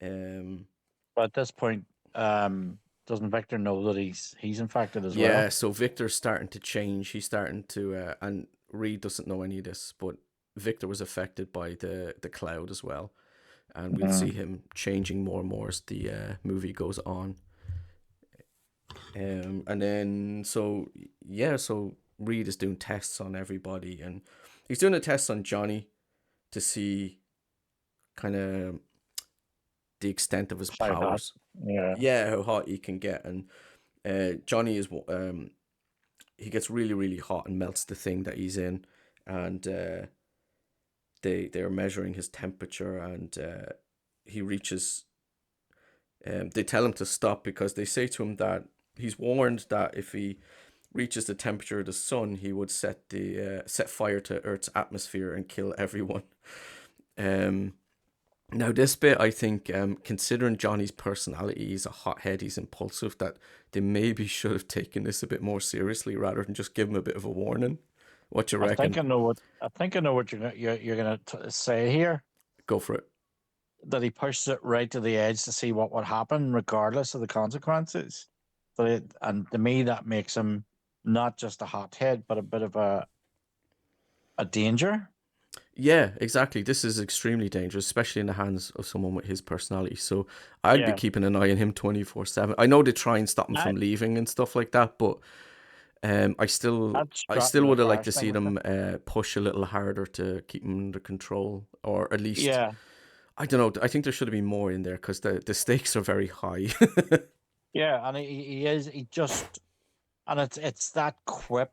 Um, But at this point, doesn't Victor know that he's infected as yeah. well? So Victor's starting to change. He's starting to, and Reed doesn't know any of this, but Victor was affected by the cloud as well, and we'll see Mm. him changing more and more as the movie goes on. And then so Reed is doing tests on everybody, and he's doing a test on Johnny to see kind of the extent of his How hot? powers. Yeah. Yeah, how hot he can get, and Johnny is he gets really really hot and melts the thing that he's in, and they're measuring his temperature, and he reaches. They tell him to stop because they say to him that he's warned that if he reaches the temperature of the sun, he would set fire to Earth's atmosphere and kill everyone. Um, Now, this bit, I think, considering Johnny's personality, he's a hothead, he's impulsive, that they maybe should have taken this a bit more seriously rather than just give him a bit of a warning. What you reckon? I think I know what you're gonna say here. Go for it. That he pushes it right to the edge to see what would happen, regardless of the consequences. And to me, that makes him not just a hothead, but a bit of a danger. Yeah, exactly. This is extremely dangerous, especially in the hands of someone with his personality. So I'd be Yeah, keeping an eye on him 24/7. I know they try and stop him I, from leaving and stuff like that, but that I struck still me the would have liked to first see thing. them push a little harder to keep him under control, or at least Yeah, I don't know. I think there should have been more in there because the stakes are very high. yeah, and he just, and it's that quip.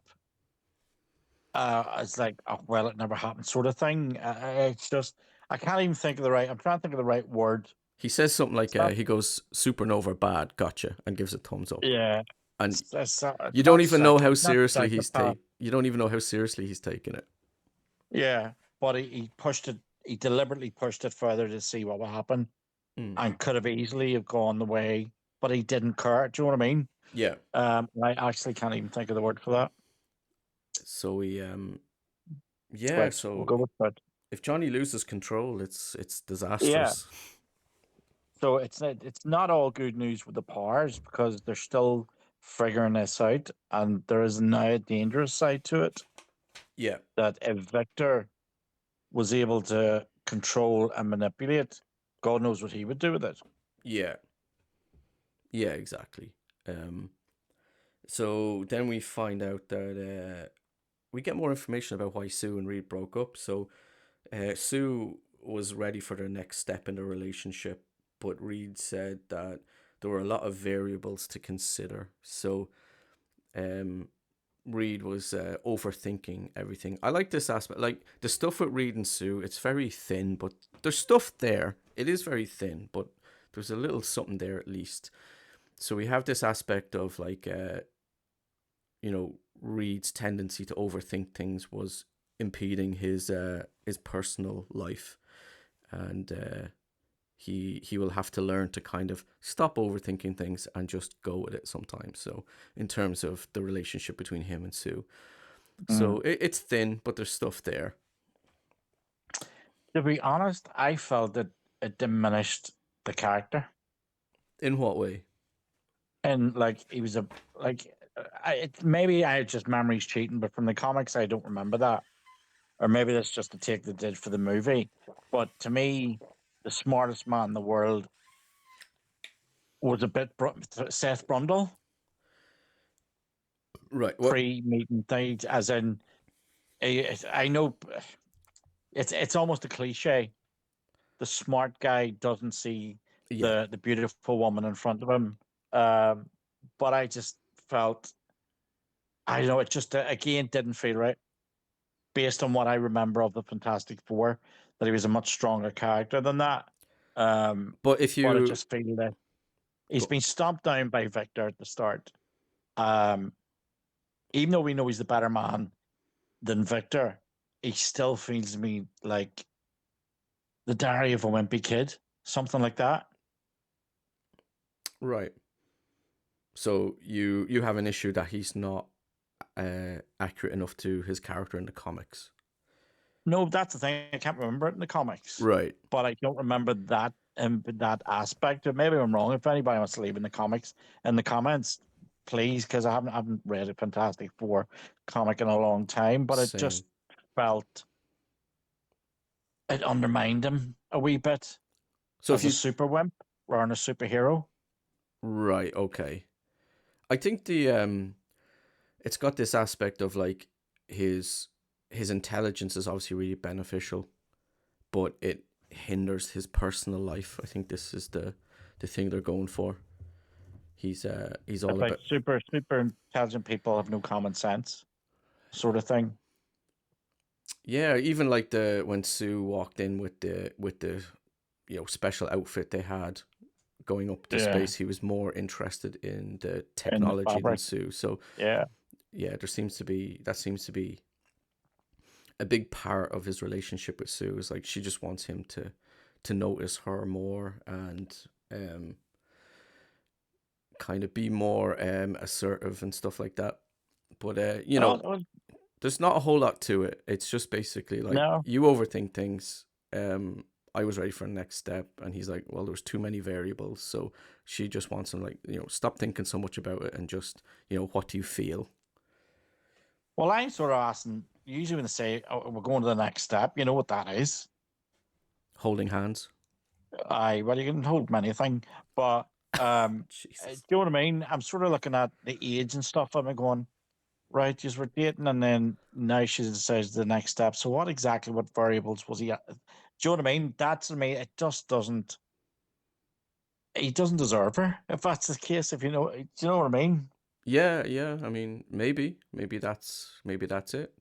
It's like, oh, well, it never happened, sort of thing. It's just, I can't even think of the right. I'm trying to think of the right word. He says something like, It's not. he goes supernova bad, gotcha, and gives a thumbs up. Yeah, And it's you don't not even know psych. how It's not seriously psychopath. you don't even know how seriously he's taking it. Yeah, but he pushed it. He deliberately pushed it further to see what would happen, Mm. and could have easily have gone the way, but he didn't care. Do you know what I mean? Yeah. I actually can't even think of the word for that. So he yeah, Switch. We'll so go with switch. if Johnny loses control, it's Yeah. disastrous. So it's not all good news with the powers because they're still figuring this out, and there is now a dangerous side to it Yeah. that if Victor was able to control and manipulate, God knows what he would do with it. Yeah. Yeah, exactly. Um so then we find out that we get more information about why Sue and Reed broke up. So Sue was ready for their next step in the relationship, but Reed said that there were a lot of variables to consider. So um, Reed was overthinking everything. I like this aspect. Like the stuff with Reed and Sue, it's very thin, but there's stuff there. It is very thin, but there's a little something there at least. So we have this aspect of like, Reed's tendency to overthink things was impeding his personal life, and he will have to learn to kind of stop overthinking things and just go with it sometimes. So in terms of the relationship between him and Sue, Mm. so it's thin, but there's stuff there. To be honest, I felt that it diminished the character, In what way? and like he was a like. Maybe I just memories cheating, but from the comics, I don't remember that. Or maybe that's just a take they did for the movie. But to me, the smartest man in the world was a bit Seth Brundle Right. What? pre-meeting things, as in I know it's almost a cliche. The smart guy doesn't see Yeah. the beautiful woman in front of him, um, but I just felt I don't know it just again didn't feel right based on what I remember of the Fantastic Four that he was a much stronger character than that. Um, But if but I you just feel that he's go, been stomped down by Victor at the start. Um, even though we know he's the better man than Victor, he still feels me like the diary of a wimpy kid, something like that. right. So you have an issue that he's not accurate enough to his character in the comics. No, that's the thing. I can't remember it in the comics, Right. but I don't remember that aspect. Maybe I'm wrong. If anybody wants to leave in the comics in the comments, please, because I haven't read a Fantastic Four comic in a long time. But it Same. just felt it undermined him a wee bit So if as a you super wimp rather than a superhero. right, okay. I think the it's got this aspect of like his his intelligence is obviously really beneficial, but it hinders his personal life. I think this is the thing they're going for. He's all It's like about super intelligent people have no common sense, sort of thing. yeah, even like the when Sue walked in with the special outfit they had going up to Yeah, space, he was more interested in the in the technology than fabric. Sue. So Yeah, yeah, that seems to be a big part of his relationship with Sue is like she just wants him to notice her more and um, kind of be more assertive and stuff like that. But Oh, oh, there's not a whole lot to it. It's just basically like no. you overthink things. I was ready for the next step, and he's like, "Well, there's too many variables." So she just wants him like, stop thinking so much about it and just, what do you feel? Well, I'm sort of asking. Usually, when they say, "Oh, we're going to the next step," you know what that is. Holding hands. Well, you can hold many things, but do Jesus. you know what I mean? I'm sort of looking at the age and stuff. I'm going, right, just we're dating, and then now she decides the next step. So, what variables was he at? Do you know what I mean? That to me, it just doesn't. He doesn't deserve her if that's the case. If you know, do you know what I mean? Yeah, yeah. I mean, maybe that's it.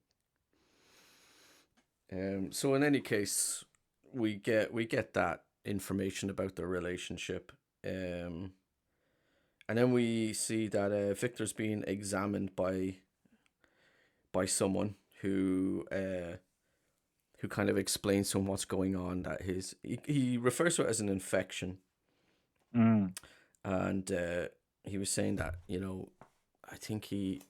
So in any case, we get that information about their relationship, um, and then we see that Victor's being examined by someone who kind of explains to him what's going on. That he refers to it as an infection, Mm, and he was saying that I think he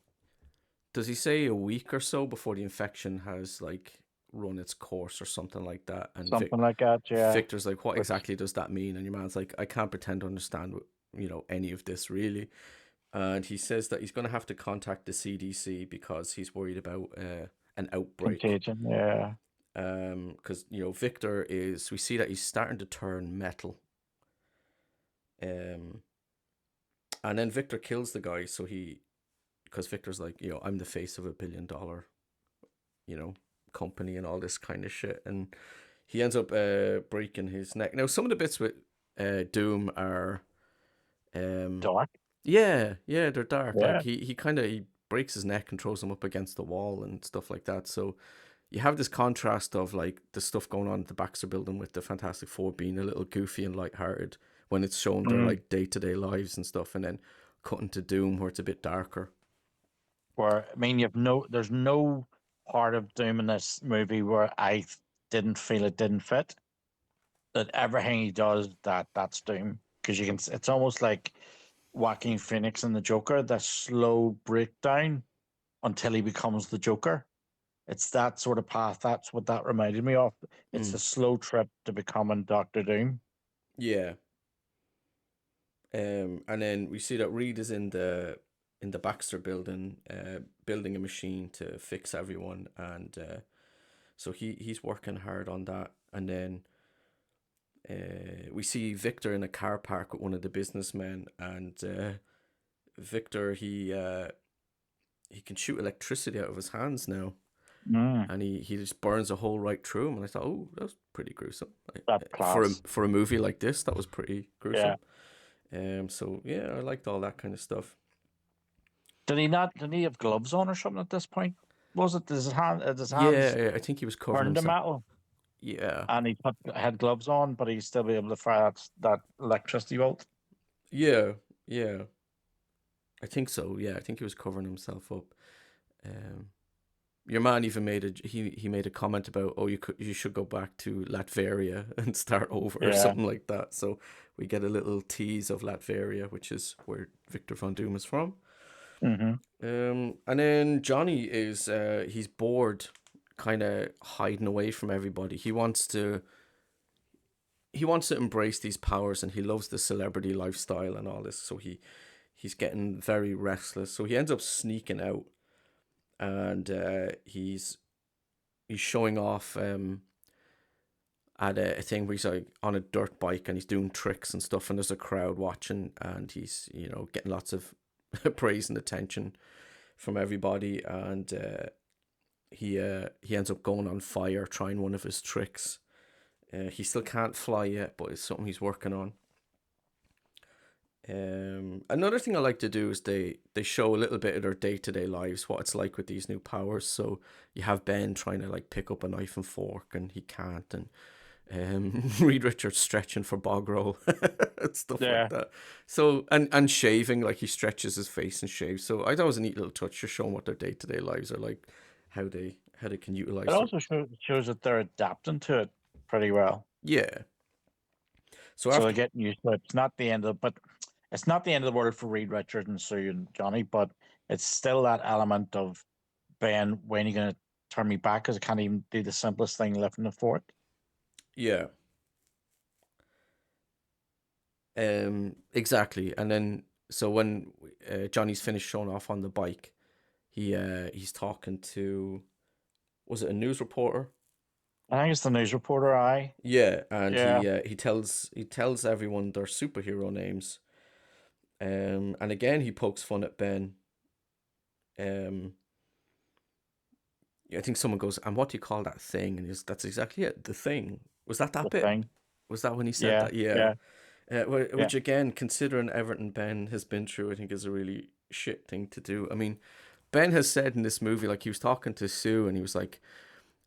say a week or so before the infection has like run its course or something like that. And something like that, yeah. Victor's like, what Which exactly does that mean? And your man's like, I can't pretend to understand any of this really. And he says that he's going to have to contact the CDC because he's worried about an outbreak. contagion, yeah. Because Victor we see that he's starting to turn metal. Um, and then Victor kills the guy, because Victor's like, I'm the face of $1 billion, you know, company and all this kind of shit, and he ends up breaking his neck. Now, some of the bits with Doom are, um, Dark, yeah, they're dark. Like yeah. he breaks his neck and throws him up against the wall and stuff like that. So you have this contrast of like the stuff going on at the Baxter Building with the Fantastic Four being a little goofy and lighthearted when it's showing their Mm. like day-to-day lives and stuff, and then cutting to Doom where it's a bit darker. Where I mean, there's no part of Doom in this movie where didn't feel it didn't fit. That everything he does, that's Doom, because you can. It's almost like Joaquin Phoenix and the Joker, the slow breakdown until he becomes the Joker. It's that sort of path. That's what that reminded me of. It's Mm. the slow trip to becoming Doctor Doom. Yeah. And then we see that Reed is in the Baxter building, building a machine to fix everyone, and so he's working hard on that. And then we see Victor in a car park with one of the businessmen, and Victor he can shoot electricity out of his hands now, Mm, and he just burns a hole right through him. And I thought, oh, that's pretty gruesome. Like, that class. for a movie like this, that was pretty Yeah. gruesome. So yeah, I liked all that kind of stuff. Did he not? Did he have gloves on or something at this point? Was it his hands Yeah, I think he was covering burned to himself. metal, Yeah, and had gloves on, but he still be able to fire that electricity bolt? yeah, yeah. I think so. Yeah, I think he was covering himself up. Um, your man even he made a comment about, oh, you should go back to Latveria and start over or Yeah. something like that. So we get a little tease of Latveria, which is where Victor Von Doom is from. Mm-hmm. And then Johnny is he's bored, kind of hiding away from everybody. He wants to embrace these powers, and he loves the celebrity lifestyle and all this. So he's getting very restless. So he ends up sneaking out, and he's showing off at a thing where he's like on a dirt bike and he's doing tricks and stuff, and there's a crowd watching, and he's getting lots of praise and attention from everybody, and he ends up going on fire trying one of his tricks. He still can't fly yet, but it's something he's working on. Another thing I like to do is they show a little bit of their day-to-day lives, what it's like with these new powers. So you have Ben trying to like pick up a knife and fork, and he can't, and Reed Richards stretching for bog roll and stuff like Yeah. that. So and shaving, like he stretches his face and shaves. So I thought it was a neat little touch, just showing what their day-to-day lives are like, how they can It utilize their. also shows that they're adapting to it pretty well. Yeah, So So they're after, getting used to it. It's not the end of but it's not the end of the world for Reed Richards and Sue and Johnny, but it's still that element of Ben, when are you gonna turn me back? Because I can't even do the simplest thing, lifting the fork. yeah, exactly. And then so when Johnny's finished showing off on the bike, he's talking to, was it a news reporter? I think it's the news reporter. I Yeah, and Yeah, he tells everyone their superhero names. And again he pokes fun at Ben. Um, I think someone goes, "And what do you call that thing?" And he's, "That's exactly it, the thing." Was that the bit? thing. Was that when he said Yeah, that? Yeah. yeah, yeah. Which again, considering Everton Ben has been through, I think is a really shit thing to do. I mean, Ben has said in this movie, like he was talking to Sue, and he was like,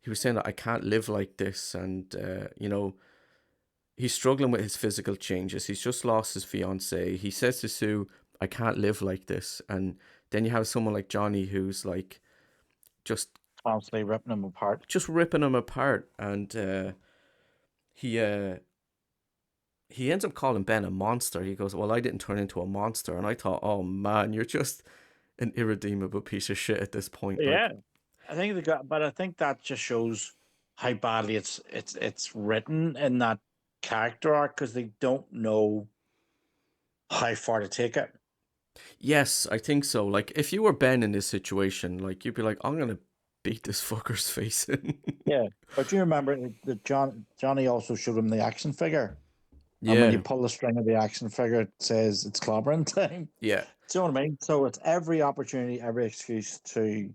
he was saying that I can't live like this, and he's struggling with his physical changes. He's just lost his fiance. He says to Sue, "I can't live like this," and then you have someone like Johnny who's like just Constantly ripping them apart. just ripping him apart, and he he ends up calling Ben a monster. He goes, "Well, I didn't turn into a monster," and I thought, "Oh man, you're just an irredeemable piece of shit at this point." Like, Yeah, I think they got, but I think that just shows how badly it's written in that character arc because they don't know how far to take it. yes, I think so. Like, if you were Ben in this situation, like you'd be like, "I'm gonna beat this fucker's face in." Yeah, but you remember that Johnny also showed him the action figure, and when you Yeah, pull the string of the action figure, it says it's clobbering time. yeah, Do you know what I mean? So it's every opportunity, every excuse to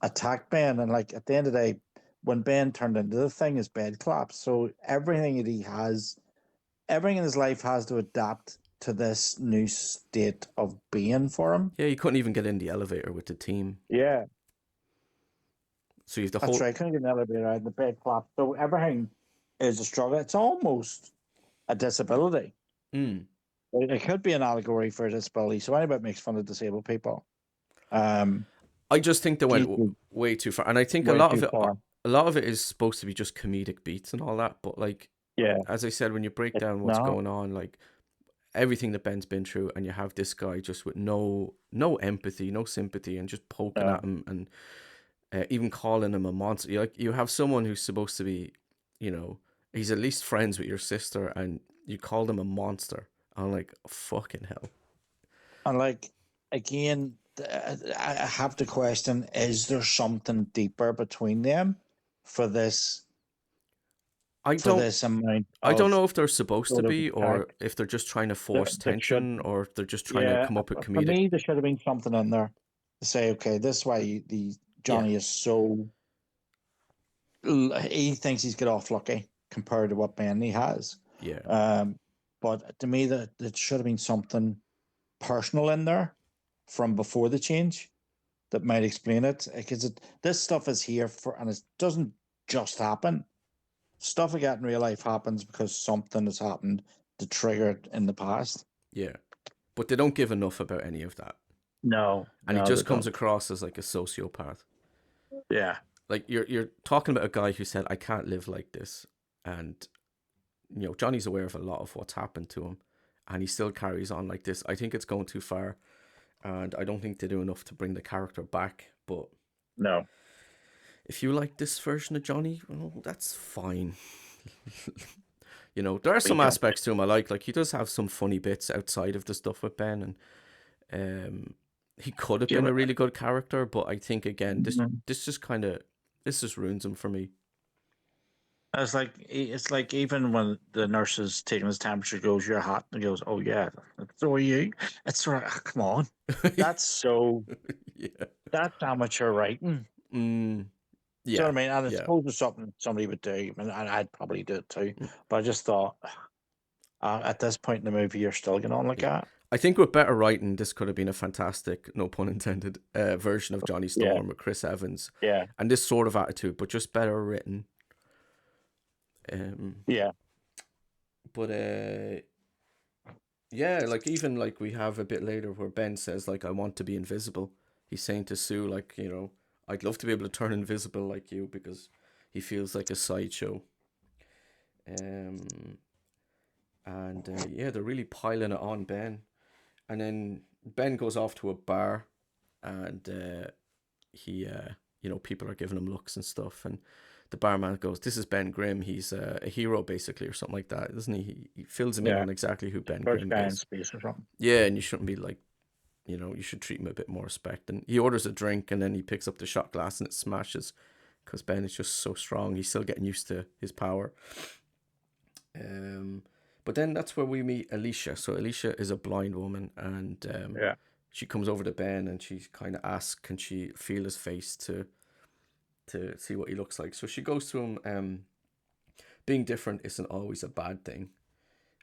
attack Ben, and like at the end of the day, when Ben turned into the thing, his bed collapsed. So everything that he has, everything in his life has to adapt to this new state of being for him. yeah. You couldn't even get in the elevator with the team, Yeah, so you have the that's whole. right. Couldn't get an elevator out, and the bed collapsed. So everything is a struggle. It's almost a disability. Mm. It could be an allegory for a disability. So anybody makes fun of disabled people, um, I just think they went Jesus, way too far, and I think way too a far. lot of it is supposed to be just comedic beats and all that. But like, Yeah, as I said, when you break it's down what's not. going on, like everything that Ben's been through, and you have this guy just with no empathy, no sympathy, and just poking Uh, at him, and even calling him a monster. You have someone who's supposed to be, you know, he's at least friends with your sister, and you called him a monster. I'm like, fucking hell. and like again, I have to question: is there something deeper between them for this I for don't this amount I don't of know if they're supposed to sort of be, attack or if they're just trying to that, force that should? tension, or if they're just trying to Yeah, come up with for comedic. me, there should have been something in there to say, okay, this is why the Yeah, Johnny is so he thinks he's got off lucky compared to what Benny has. yeah, Um, but to me, that should have been something personal in there from before the change that might explain it. Because this stuff is here for, and it doesn't just happen. Stuff like that in real life happens because something has happened to trigger it in the past. yeah. But they don't give enough about any of that, No, and he no, they just comes don't. across as like a sociopath. Yeah, Like you're talking about a guy who said, "I can't live like this," and Johnny's aware of a lot of what's happened to him, and he still carries on like this. I think it's going too far, and I don't think they do enough to bring the character back. But no, if you like this version of Johnny, well, that's fine. There are we some don't. aspects to him I like. Like he does have some funny bits outside of the stuff with Ben, and he could have Do been you a really good character. But I think again, ever, this just kind of this just ruins him for me. it's like even when the nurse is taking his temperature, goes, "You're hot," and he goes, "Oh yeah, so are you." It's sort of, come on, that's so Yeah. that's amateur writing. Mm, Do you yeah. know what I mean? And I Yeah. suppose it's something somebody would do. I mean, I'd probably do it too. Mm, But I just thought, at this point in the movie, you're still getting on like yeah. that. I think with better writing, this could have been a fantastic, no pun intended, version of Johnny Yeah, Storm with Chris Evans, yeah, and this sort of attitude, but just better written. Um, yeah. but yeah, like even like we have a bit later where Ben says like I want to be invisible. He's saying to Sue like I'd love to be able to turn invisible like you because he feels like a sideshow. Um, and yeah, they're really piling it on Ben. And then Ben goes off to a bar, and he, people are giving him looks and stuff, and the barman goes, "This is Ben Grimm. He's a hero, basically, or something like that, isn't he?" He fills him in Yeah, on exactly who Ben first Grimm guy in is. space or something. Yeah, and you shouldn't be like, you should treat him a bit more respect. And he orders a drink, and then he picks up the shot glass, and it smashes because Ben is just so strong. He's still getting used to his power. Um, but then that's where we meet Alicia. So Alicia is a blind woman, and Yeah, she comes over to Ben, and she kind of asks, "Can she feel his face to see what he looks like?" So she goes to him. Being different isn't always a bad thing.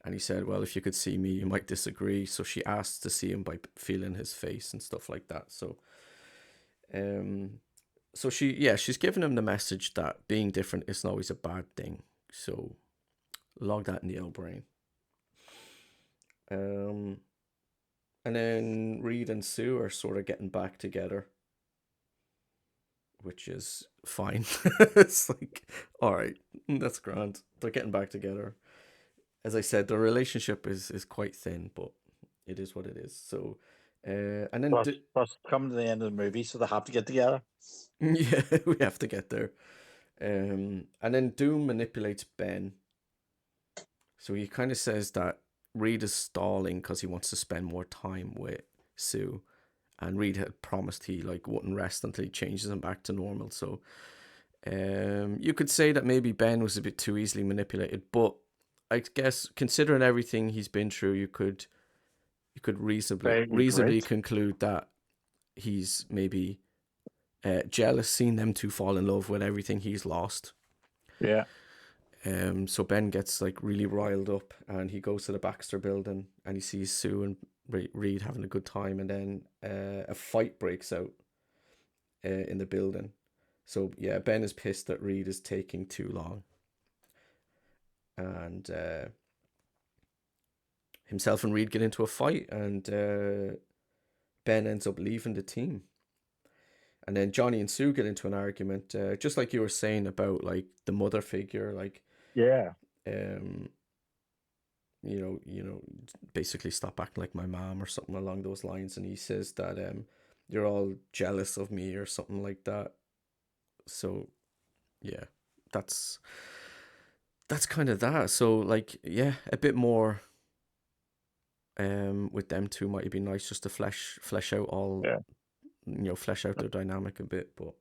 And he said, "Well, if you could see me, you might disagree." So she asked to see him by feeling his face and stuff like that. Um, so she's given him the message that being different isn't always a bad thing. So log that in the L brain. Um, and then Reed and Sue are sort of getting back together, which is fine. It's like, all right, that's grand. They're getting back together. As I said, their relationship is quite thin, but it is what it is. So, and then plus coming to the end of the movie, so they have to get together. yeah, we have to get there. And then Doom manipulates Ben. So he kind of says that Reed is stalling because he wants to spend more time with Sue, and Reed had promised he like wouldn't rest until he changes him back to normal. So, you could say that maybe Ben was a bit too easily manipulated, but I guess considering everything he's been through, you could Very reasonably great. conclude that he's maybe jealous, seeing them two fall in love with everything he's lost. Yeah. So Ben gets like really riled up, and he goes to the Baxter building, and he sees Sue and Reed having a good time, and then a fight breaks out in the building. So yeah, Ben is pissed that Reed is taking too long, and himself and Reed get into a fight, and Ben ends up leaving the team. And then Johnny and Sue get into an argument, just like you were saying about like the mother figure, like Yeah. um, basically stop acting like my mom or something along those lines. And he says that you're all jealous of me or something like that. So yeah, that's that's kind of that. So like yeah, a bit more with them two might be nice just to flesh out all Yeah. flesh out their dynamic a bit, but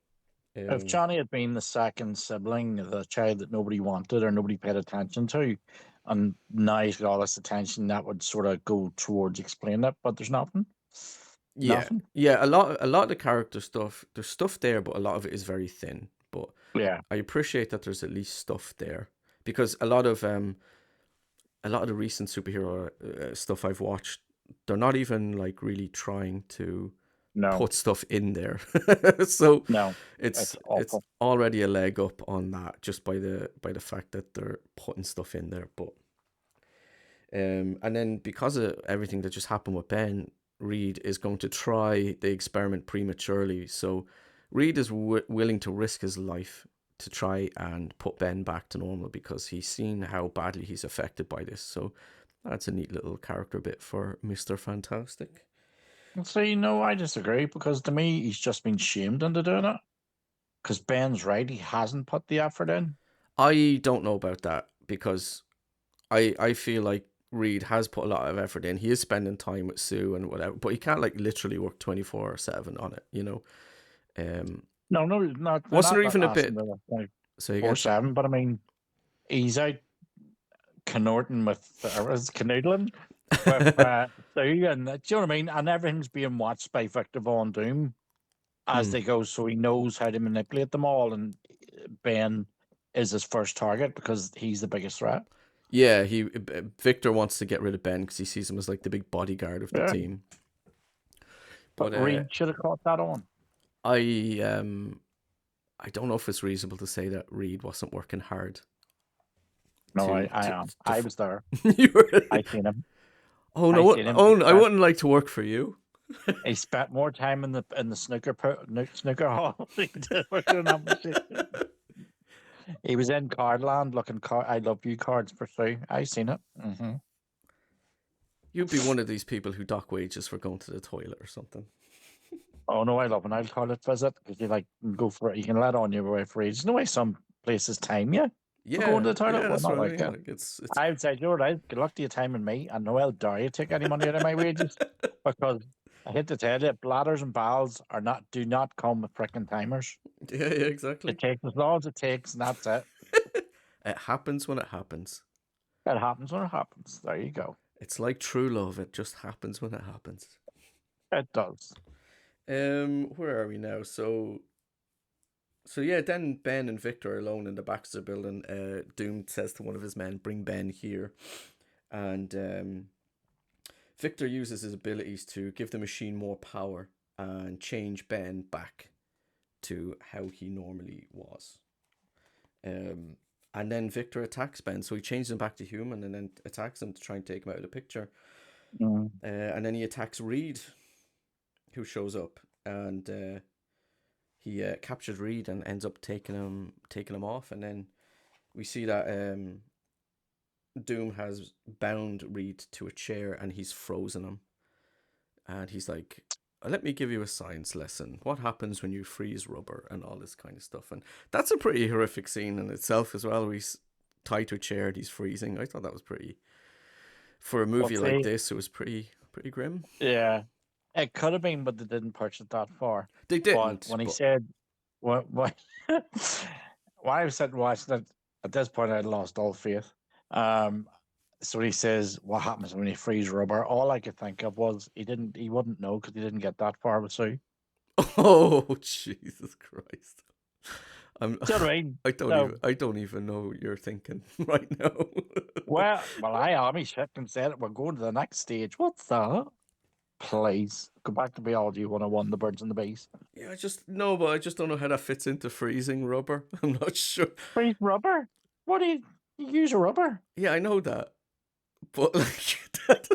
If um Johnny had been the second sibling, the child that nobody wanted or nobody paid attention to, and now he's got all this attention, that would sort of go towards explaining it. But there's nothing. Yeah, Nothing. yeah. A lot of the character stuff. There's stuff there, but a lot of it is very thin. But Yeah. I appreciate that there's at least stuff there, because a lot of the recent superhero stuff I've watched, they're not even like really trying to No. put stuff in there. So No. it's It's it's awful. already a leg up on that just by the fact that they're putting stuff in there. But and then because of everything that just happened with Ben, Reed is going to try the experiment prematurely. So Reed is willing to risk his life to try and put Ben back to normal because he's seen how badly he's affected by this. So that's a neat little character bit for Mr. Fantastic. So, I disagree because to me, he's just been shamed into doing it. Because Ben's right, he hasn't put the effort in. I don't know about that because I feel like Reed has put a lot of effort in. He is spending time with Sue and whatever, but he can't like literally work 24/7 on it. Um, No, no, not, they're wasn't there not even a asking bit? the So again, 24/7, but I mean, he's out connorting with, canoodling with Sue, and do you know what I mean? And everything's being watched by Victor Von Doom as mm, they go, so he knows how to manipulate them all. And Ben is his first target because he's the biggest threat. yeah, Victor wants to get rid of Ben because he sees him as like the big bodyguard of the Yeah, team. but But Reed should have caught that on. I I don't know if it's reasonable to say that Reed wasn't working hard No, I, to I to am. to. I was there. You were, I seen him. oh I no! seen him. Oh, I wouldn't like to work for you. He spent more time in the snooker hall than he did working on that machine. He was in Cardland looking I love you cards for free. I seen it. You'd be one of these people who dock wages for going to the toilet or something. Oh no, I love an alcoholic visit because you like can go for it. You can let on your way for ages. No way some places time you for going to Yeah, the toilet. yeah, Well, that's not what I like mean. that. Like it's I would say, you know what, good luck to you timing me, and no, I'll dare you take any money out of my wages because I hate to tell you, bladders and bowels do not come with frickin' timers. yeah, yeah, exactly. It takes as long as it takes, and that's it. It happens when it happens. It happens when it happens. There you go. It's like true love. It just happens when it happens. It does. Where are we now? So yeah, then Ben and Victor are alone in the Baxter building. Doom says to one of his men, "Bring Ben here," and Victor uses his abilities to give the machine more power and change Ben back to how he normally was. Um, and then Victor attacks Ben, so he changes him back to human and then attacks him to try and take him out of the picture. Mm. And then he attacks Reed, who shows up, and he captures Reed and ends up taking him off. And then we see that Doom has bound Reed to a chair and he's frozen him. And he's like, "Let me give you a science lesson. What happens when you freeze rubber and all this kind of stuff?" And that's a pretty horrific scene in itself as well. Where he's tied to a chair and he's freezing. I thought that was pretty, for a Well, movie like see, this, it was pretty grim. yeah, it could have been, but they didn't push it that far. They But didn't, when he but said, what, why I was sitting watching it, at this point I'd lost all faith. Um, so he says, "What happens when you freeze rubber?" All I could think of was he wouldn't know because he didn't get that far with Sue. oh Jesus Christ! I'm Do you know what I mean? I don't even No. I don't even know what you're thinking right now. Well, I am. He shit and said it. We're going to the next stage. What's that? Please go back to Biology 101, the birds and the bees. Yeah, but I just don't know how that fits into freezing rubber. I'm not sure. Freeze rubber? What do you use a rubber? Yeah, I know that, but like that,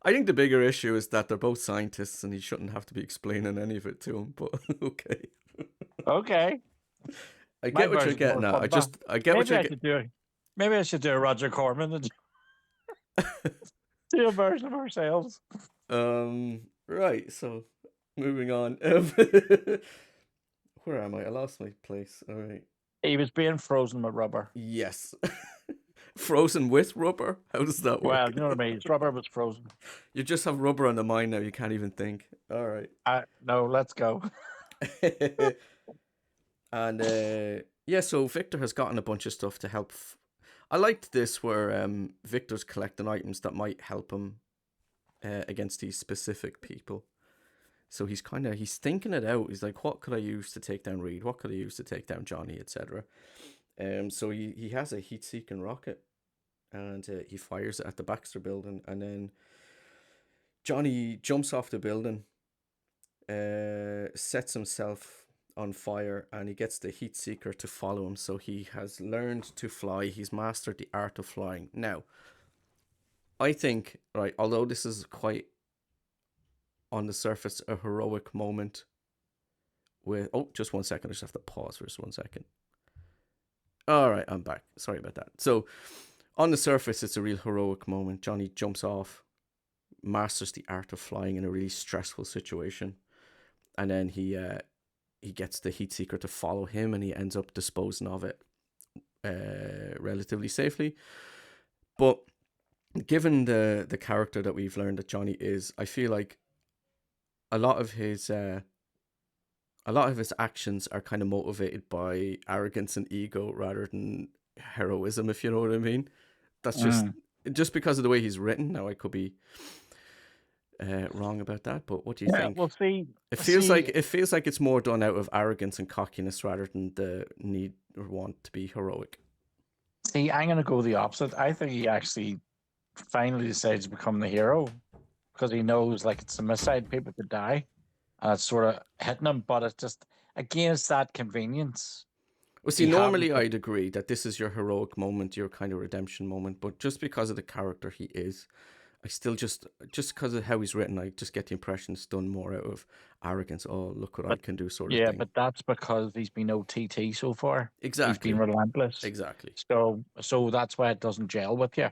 I think the bigger issue is that they're both scientists and he shouldn't have to be explaining any of it to him. But okay, Okay. I My get what you're version's more getting at. fun. But I get what maybe you're I getting. should do it. Maybe I should do a Roger Corman and do a version of ourselves. Right. So moving on. Where am I? I lost my place. All right. He was being frozen with rubber. Yes. Frozen with rubber? How does that Well, work? you know what I mean. His rubber was frozen. You just have rubber on the mind now. You can't even think. All right. No, let's go. And yeah, so Victor has gotten a bunch of stuff to help. I liked this where Victor's collecting items that might help him against these specific people. So he's thinking it out. He's like, what could I use to take down Reed? What could I use to take down Johnny, etc. So he has a heat-seeking rocket, and he fires it at the Baxter building, and then Johnny jumps off the building, sets himself on fire, and he gets the heat seeker to follow him. So he has learned to fly. He's mastered the art of flying. Now, I think, right, although this is quite on the surface a heroic moment with just 1 second, I just have to pause for just 1 second. All right, I'm back. Sorry about that. So on the surface, it's a real heroic moment. Johnny jumps off, masters the art of flying in a really stressful situation, and then he gets the heat seeker to follow him, and he ends up disposing of it relatively safely. But given the character that we've learned that Johnny is, I feel like a lot of his actions are kind of motivated by arrogance and ego rather than heroism, if you know what I mean. That's just because of the way he's written. Now I could be wrong about that, but what do you think? We'll see. It feels like it's more done out of arrogance and cockiness rather than the need or want to be heroic. See, I'm going to go the opposite. I think he actually finally decides to become the hero because he knows like it's a missile, people could die, and it's sort of hitting him. But it's just against that convenience. Well, see, normally I'd agree that this is your heroic moment, your kind of redemption moment, but just because of the character he is, I still just because of how he's written, I just get the impression it's done more out of arrogance. Oh, look what I can do, sort of thing. Yeah, but that's because he's been OTT so far. Exactly. He's been relentless. Exactly. So that's why it doesn't gel with you.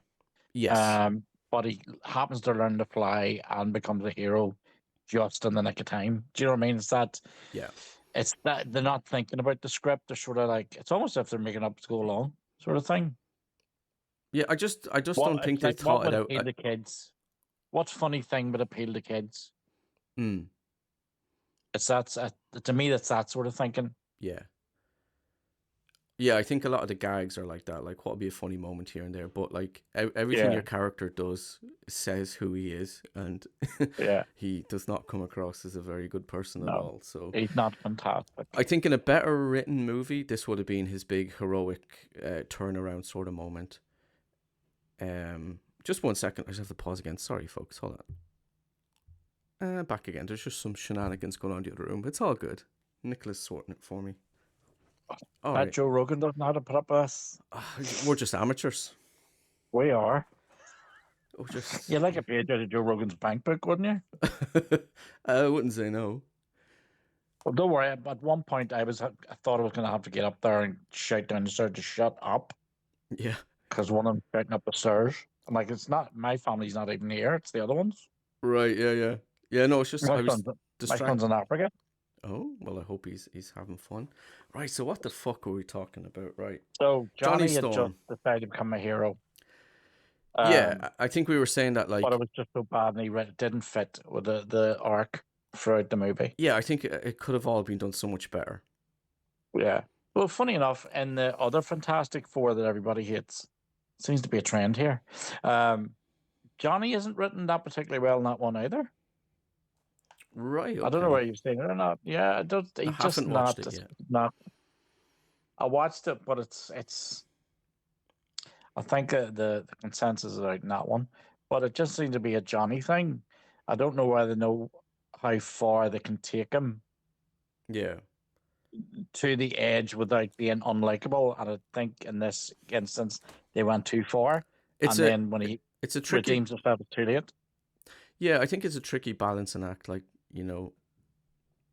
Yes. but he happens to learn to fly and becomes a hero just in the nick of time. Do you know what I mean? Yeah. It's that they're not thinking about the script. They're sort of like, it's almost as if they're making up to go along, sort of thing. Yeah, I just don't think It's they like what thought it would out. appeal to kids? What funny thing would appeal to kids? Mm, It's to me that's that sort of thinking. yeah. Yeah, I think a lot of the gags are like that. Like, what'll be a funny moment here and there, but like everything your Yeah, character does says who he is, and yeah. he does not come across as a very good person at No, all. So, he's not I fantastic. think in a better written movie, this would have been his big heroic turnaround sort of moment. Just 1 second. I just have to pause again. Sorry, folks. Hold on. Back again. There's just some shenanigans going on in the other room. It's all good. Nicholas sorting it for me. All That right. Joe Rogan doesn't know how to put up with us. We're just amateurs. We are. We're just. You'd like a page out of Joe Rogan's bank book, wouldn't you? I wouldn't say no. Well, don't worry. At one point, I thought I was going to have to get up there and shout down the stairs to shut up Yeah. because one of them shouting up the stairs. I'm like, it's not my family's not even here. It's the other ones. Right. Yeah. Yeah. Yeah. No, it's just My I was son's my son's distracted. in Africa. Oh well, I hope he's having fun. Right. So what the fuck are we talking about? Right. So Johnny Johnny had just Storm. decided to become a hero. Yeah, Um, I think we were saying that but it like was just so bad, and it didn't fit with the arc throughout the movie. yeah, I think it could have all been done so much better. Yeah. Well, funny enough, in the other Fantastic Four that everybody hates, seems to be a trend here. Um, Johnny isn't written that particularly well in that one either. Right. I don't know Okay. whether you've seen it or not. Yeah, it does. I He just haven't watched not. it It's yet. not. I watched it, but it's. I think the consensus is out in that one, but it just seemed to be a Johnny thing. I don't know whether they know how far they can take him Yeah. to the edge without being unlikable. And I think in this instance, they went too far. It's And a then when he it's a tricky. redeems himself, it's too late. Yeah, I think it's a tricky balancing act. Like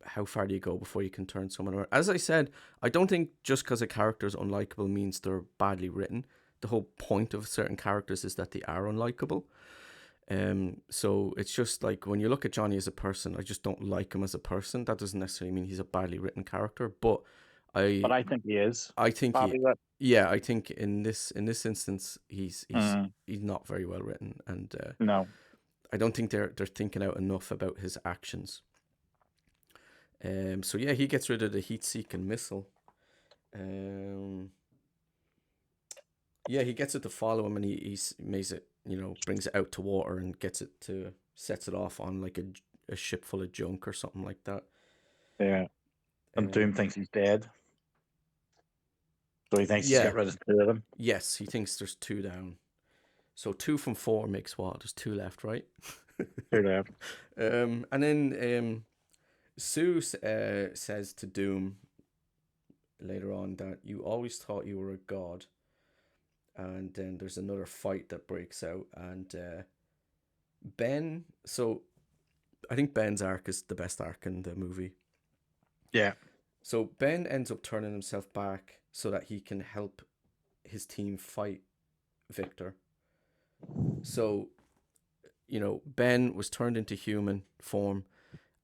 how far do you go before you can turn someone around? As I said, I don't think just because a character is unlikable means they're badly written. The whole point of certain characters is that they are unlikable. So it's just like when you look at Johnny as a person, I just don't like him as a person. That doesn't necessarily mean he's a badly written character, but I But I think he is. I think Probably he that. yeah, I think in this instance Mm, he's not very well written, and no. I don't think they're thinking out enough about his actions. So yeah, he gets rid of the heat-seeking missile. Um, yeah, he gets it to follow him, and he makes it, brings it out to water and gets it to sets it off on like a ship full of junk or something like that. Yeah. And Doom Um, thinks he's dead. So he thinks he's yeah, got rid of two of them. yes, he thinks there's two down. So two from four makes what? There's two left, right? Two left. And then Sue says to Doom later on that you always thought you were a god. And then there's another fight that breaks out, and Ben. So I think Ben's arc is the best arc in the movie. Yeah. So Ben ends up turning himself back so that he can help his team fight Victor. So Ben was turned into human form,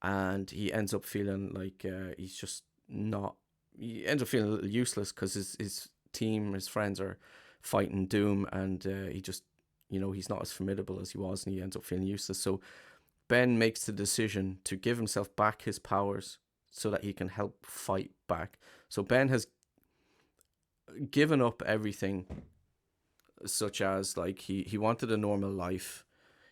and he ends up feeling like he's just not. He ends up feeling a little useless because his team, his friends are fighting Doom, and he just, he's not as formidable as he was, and he ends up feeling useless. So Ben makes the decision to give himself back his powers so that he can help fight back. So Ben has given up everything, such as like he wanted a normal life,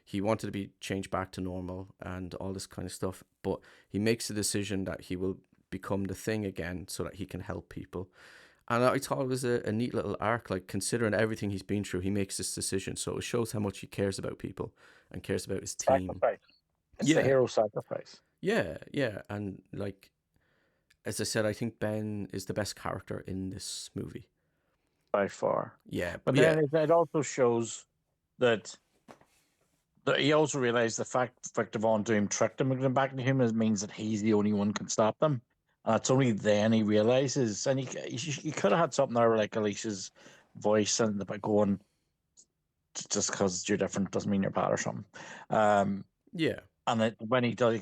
he wanted to be changed back to normal and all this kind of stuff, but he makes a decision that he will become the Thing again so that he can help people. And I thought it was a neat little arc, like considering everything he's been through, he makes this decision, so it shows how much he cares about people and cares about his team. Sacrifice. It's the Yeah, hero sacrifice. yeah, and like as I said, I think Ben is the best character in this movie. By far. Yeah, But yeah, then it also shows that he also realized the fact Victor Von Doom tricked him into back into humans means that he's the only one who can stop them. And it's only then he realizes, and he could have had something there like Alicia's voice and the going, just because you're different doesn't mean you're bad or something. Um, Yeah. when he does,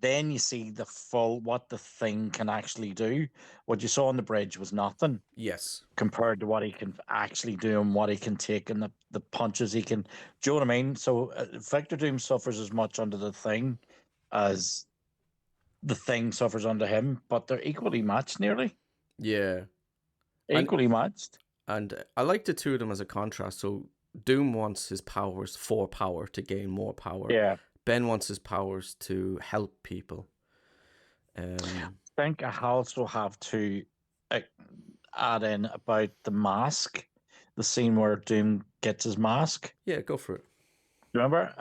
then you see the full what the thing can actually do. What you saw on the bridge was nothing Yes. compared to what he can actually do and what he can take and the punches he can. Do you know what I mean? So Victor Doom suffers as much under the thing as the thing suffers under him, but they're equally matched, nearly Yeah. And equally matched. I like the two of them as a contrast. So Doom wants his powers for power to gain more power. Yeah, Ben wants his powers to help people. Um. I think I also have to uh, add in about the mask, the scene where Doom gets his mask. Yeah. Go for it. Remember,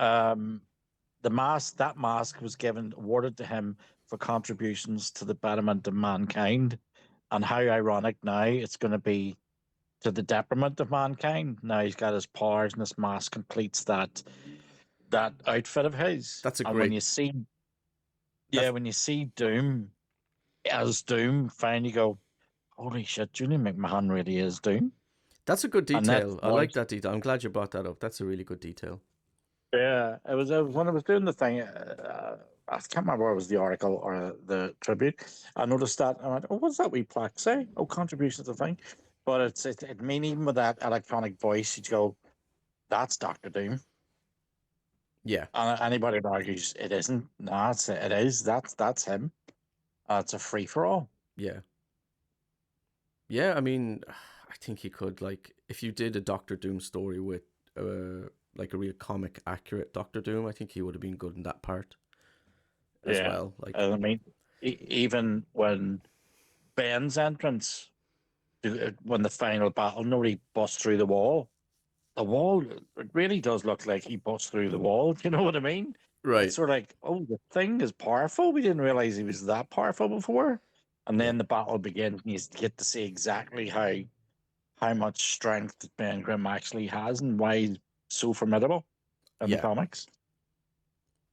the mask that mask was given awarded to him for contributions to the betterment of mankind, and how ironic now it's going to be to the detriment of mankind. Now he's got his powers, and this mask completes that outfit of his. That's a And when great. you see, yeah, That's when you see Doom as Doom, finally you go, holy shit, Julian McMahon really is Doom. that's a good And that detail. I like was, that detail. I'm glad you brought that up. That's a really good detail. yeah, it was when I was doing the thing. I can't remember whether it was the article or the tribute. I noticed that. I went, oh, what's that wee plaque say? Oh, contributions to the thing. But it mean even with that electronic voice, you go, that's Doctor Doom. Yeah. And anybody that argues it isn't, no, it is. That's him. It's a free for all. Yeah. Yeah. I mean, I think he could like if you did a Doctor Doom story with like a real comic accurate Doctor Doom, I think he would have been good in that part as Yeah, well. Like, I mean, even when Ben's entrance, when the final battle, nobody busts through the wall. The wall, it really does look like he busts through the wall. You know what I mean? It's right. sort of like, oh, the thing is powerful. We didn't realize he was that powerful before. And Yeah. then the battle begins, and you get to see exactly how much strength Ben Grimm actually has and why he's so formidable in the Yeah. comics.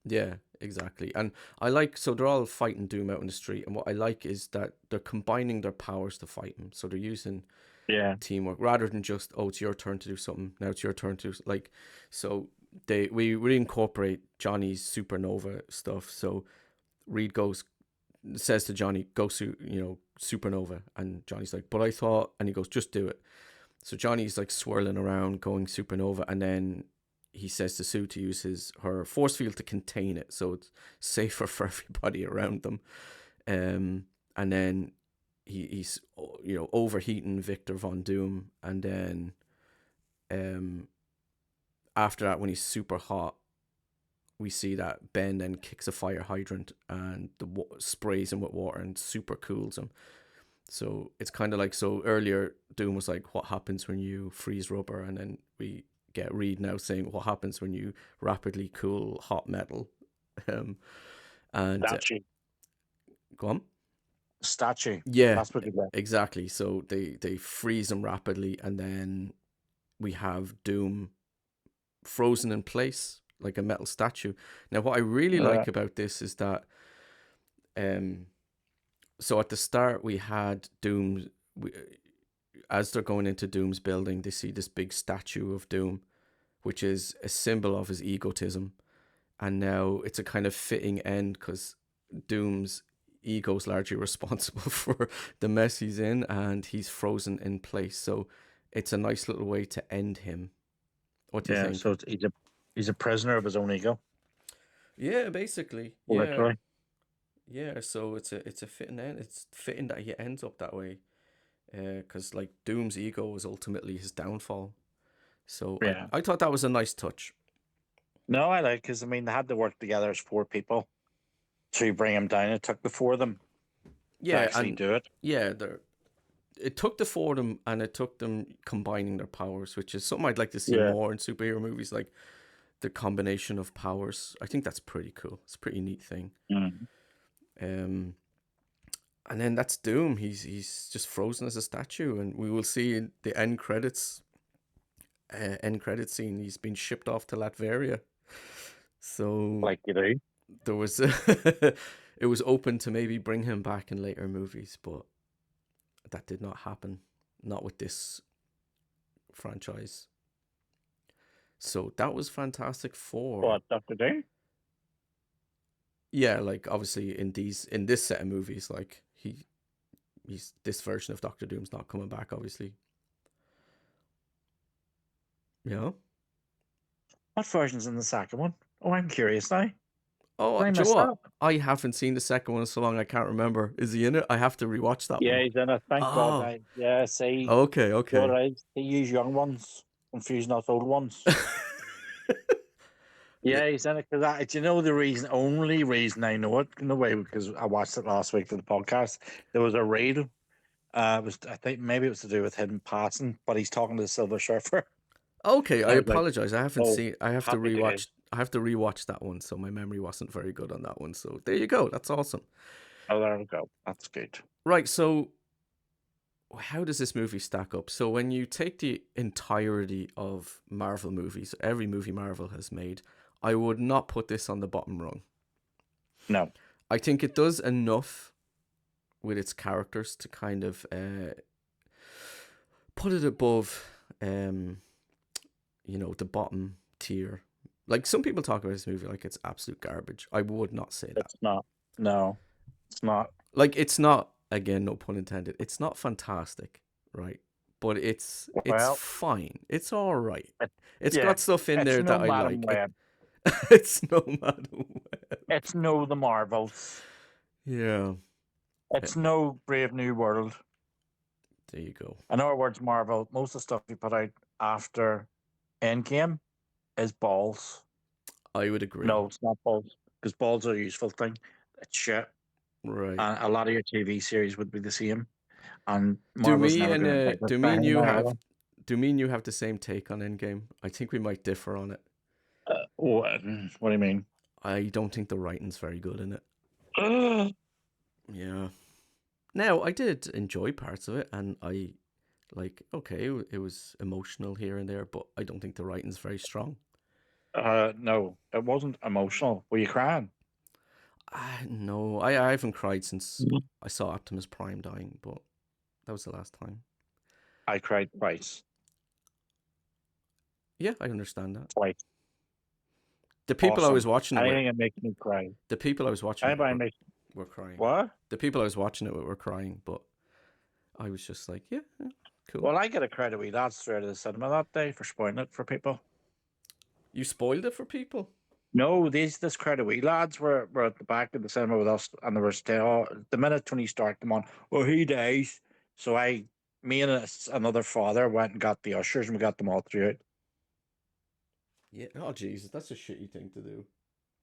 Yeah, exactly. And I like so they're all fighting Doom out in the street, and what I like is that they're combining their powers to fight him. So they're using Yeah, teamwork rather than just it's your turn to do something. Now it's your turn to like. So we reincorporate Johnny's supernova stuff. So Reed says to Johnny, "Go supernova," and Johnny's like, "But I thought," and he goes, "Just do it." So Johnny's like swirling around, going supernova, and then he says to Sue to use her force field to contain it, so it's safer for everybody around them. And then he's overheating Victor Von Doom, and then after that, when he's super hot, we see that Ben then kicks a fire hydrant and sprays him with water and super cools him. So it's kind of like so earlier Doom was like, what happens when you freeze rubber, and then we get Reed now saying what happens when you rapidly cool hot metal. Um, and statue, go on. statue. Yeah, That's what you get. exactly. So they freeze him rapidly, and then we have Doom frozen in place like a metal statue. Now, what I really like about this is that, so at the start we had Doom. As they're going into Doom's building, they see this big statue of Doom, which is a symbol of his egotism. And now it's a kind of fitting end because Doom's ego is largely responsible for the mess he's in, and he's frozen in place. So it's a nice little way to end him. What do you Yeah, think? so he's a prisoner of his own ego, Yeah, basically. Yeah. literally. Yeah, so it's a fitting end. It's fitting that he ends up that way. Because like Doom's ego was ultimately his downfall. So I, Yeah. I thought that was a nice touch. No, I like because I mean they had to work together as four people to bring him down. It took the four of them to Yeah, actually and do it. yeah, it took the four of them and it took them combining their powers, which is something I'd like to see Yeah. more in superhero movies, like the combination of powers. I think that's pretty cool. It's a pretty neat thing. Mm. Um, and then that's Doom. He's just frozen as a statue, and we will see in the end credit scene. He's been shipped off to Latveria. So Like you do. there was it was open to maybe bring him back in later movies, but that did not happen. Not with this franchise. So that was Fantastic Four. What, Doctor Doom? Yeah, like obviously in this set of movies, like he's this version of Doctor Doom's not coming back, obviously. Yeah. What version's in the second one? Oh, I'm curious now. Did Oh, I do you know miss what? that? I haven't seen the second one in so long I can't remember. Is he in it? I have to rewatch that Yeah, one. he's in it. Thank God. Oh, Yeah, see, okay, what okay. it is, they use young ones, confusing us old ones. Yeah. Yeah, he's in it because do you know the reason? Only reason I know it in a way because I watched it last week for the podcast. There was a reel. It was I think maybe it was to do with him passing, but he's talking to the Silver Surfer. Okay, I I was like, apologize. I haven't oh, seen. I have to happy days. rewatch. I have to rewatch that one, so my memory wasn't very good on that one. So there you go. That's awesome. Oh, there we go. That's good. Right. So how does this movie stack up? So when you take the entirety of Marvel movies, every movie Marvel has made, I would not put this on the bottom rung. No, I think it does enough with its characters to kind of put it above, the bottom tier. Like some people talk about this movie like it's absolute garbage. I would not say that. it's not. No, it's not. Like it's not, again, no pun intended. It's not fantastic, right? But it's Well, fine. It's all right. it, It's yeah, got stuff in it's there no that I Madam like. Web. It's no matter what. It's no The Marvels. Yeah. It's no Brave New World. There you go. In other words, Marvel, most of the stuff you put out after Endgame is balls. I would agree. No, it's not balls because balls are a useful thing. It's shit. Right. And a lot of your TV series would be the same. And Do Marvel's me never and going to take this do me and behind you now, have either. do me and you have the same take on Endgame? I think we might differ on it. What do you mean? I don't think the writing's very good in it. Uh, Yeah. Now, I did enjoy parts of it, and I okay, it was emotional here and there, but I don't think the writing's very strong. no, it wasn't emotional. Were you crying? No, I haven't cried since Mhm. I saw Optimus Prime dying, but that was the last time. I cried twice. Yeah, I understand that. Twice. The people I was Awesome. watching it with, Anything that makes me cry. the people I was watching it with Anybody makes were crying. what? The people I was watching it with were crying, but I was just like, yeah, cool. Well, I get a credit with that straight out of the cinema that day for spoiling it for people. You spoiled it for people? No, this credit we lads were at the back of the cinema with us, and they were still the minute Tony Stark came on. Oh, he dies. So me and another father went and got the ushers, and we got them all through it. Yeah. Oh, Jesus, that's a shitty thing to do.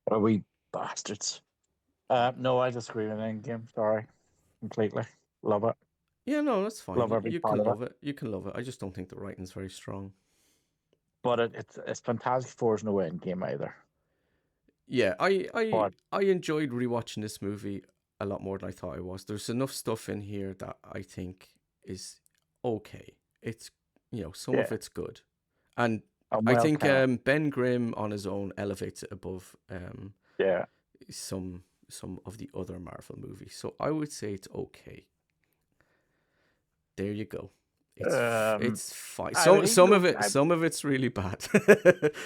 What are we bastards? No, I disagree with Endgame. Sorry, completely. Love it. Yeah, no, that's fine. Love every You part can of it. love it. You can love it. I just don't think the writing's very strong. But it's Fantastic Four's no Endgame either. Yeah, But I enjoyed rewatching this movie a lot more than I thought I was. There's enough stuff in here that I think is okay. It's some of yeah, it's good, and I'm I well think cast. Ben Grimm on his own elevates it above Yeah. some of the other Marvel movies. So I would say it's okay. There you go. Um, It's fine. I would even Some go. of it's really bad.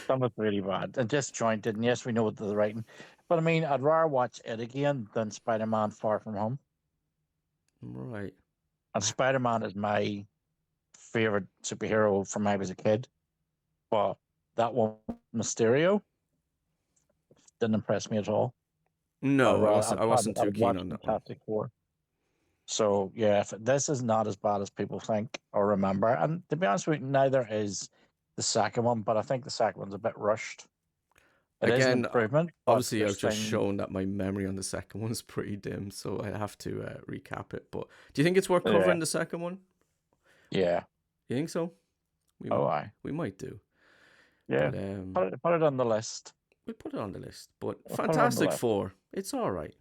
Some was really bad and disjointed. And yes, we know the writing, but I mean, I'd rather watch it again than Spider-Man: Far From Home. Right. And Spider-Man is my favorite superhero from when I was a kid. But that one, Mysterio, didn't impress me at all. No, I wasn't too I'd keen watch on that one. Fantastic Four. So yeah, if this is not as bad as people think or remember, and to be honest with you, neither is the second one. But I think the second one's a bit rushed. It is an Again, improvement, but obviously, I've there's just things. shown that my memory on the second one's pretty dim, so I have to recap it. But do you think it's worth Yeah, covering the second one? yeah. You think so? We Oh, I. we might do, Yeah, but put it on the list. we'll put it on the list. But I'll put it on the Fantastic list. Four, it's all right.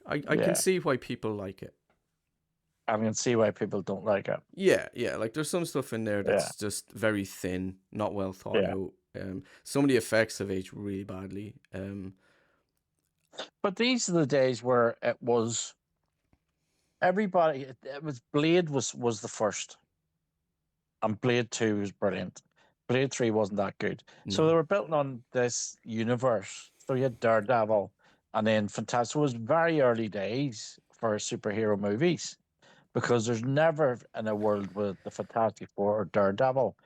I can Yeah, see why people like it. I can see why people don't like it. Yeah. Like there's some stuff in there Yeah, that's just very thin, not well thought yeah. out. Some of the effects have aged really badly. But these are the days where it was everybody. It was Blade was the first, and Blade 2 was brilliant. Blade 3 wasn't that good. So they No. were building on this universe. So you had Daredevil, and then Fantastic. It was very early days for superhero movies because there's never in a world with the Fantastic Four or Daredevil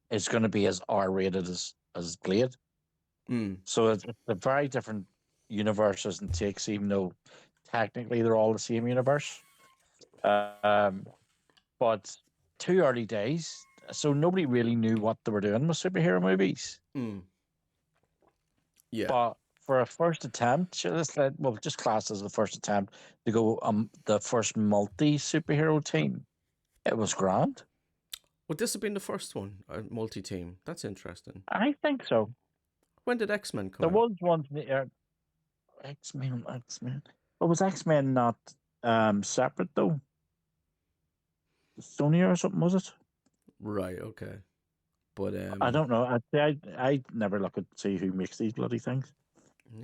is going to be as R-rated as Blade. Mm. So it's a very different universes and takes, even though technically they're all the same universe. Um, but too early days, so nobody really knew what they were doing with superhero movies. Mm. Yeah. But for a first attempt, sure, well, just class as the first attempt to go the first multi superhero team, it was grand. Would this have been the first one, a multi-team? That's interesting. I think so. When did X-Men come There out? was one X Men. But was X Men not separate though? Sony or something, was it? Right, okay. But I don't know. I never look at see who makes these bloody things.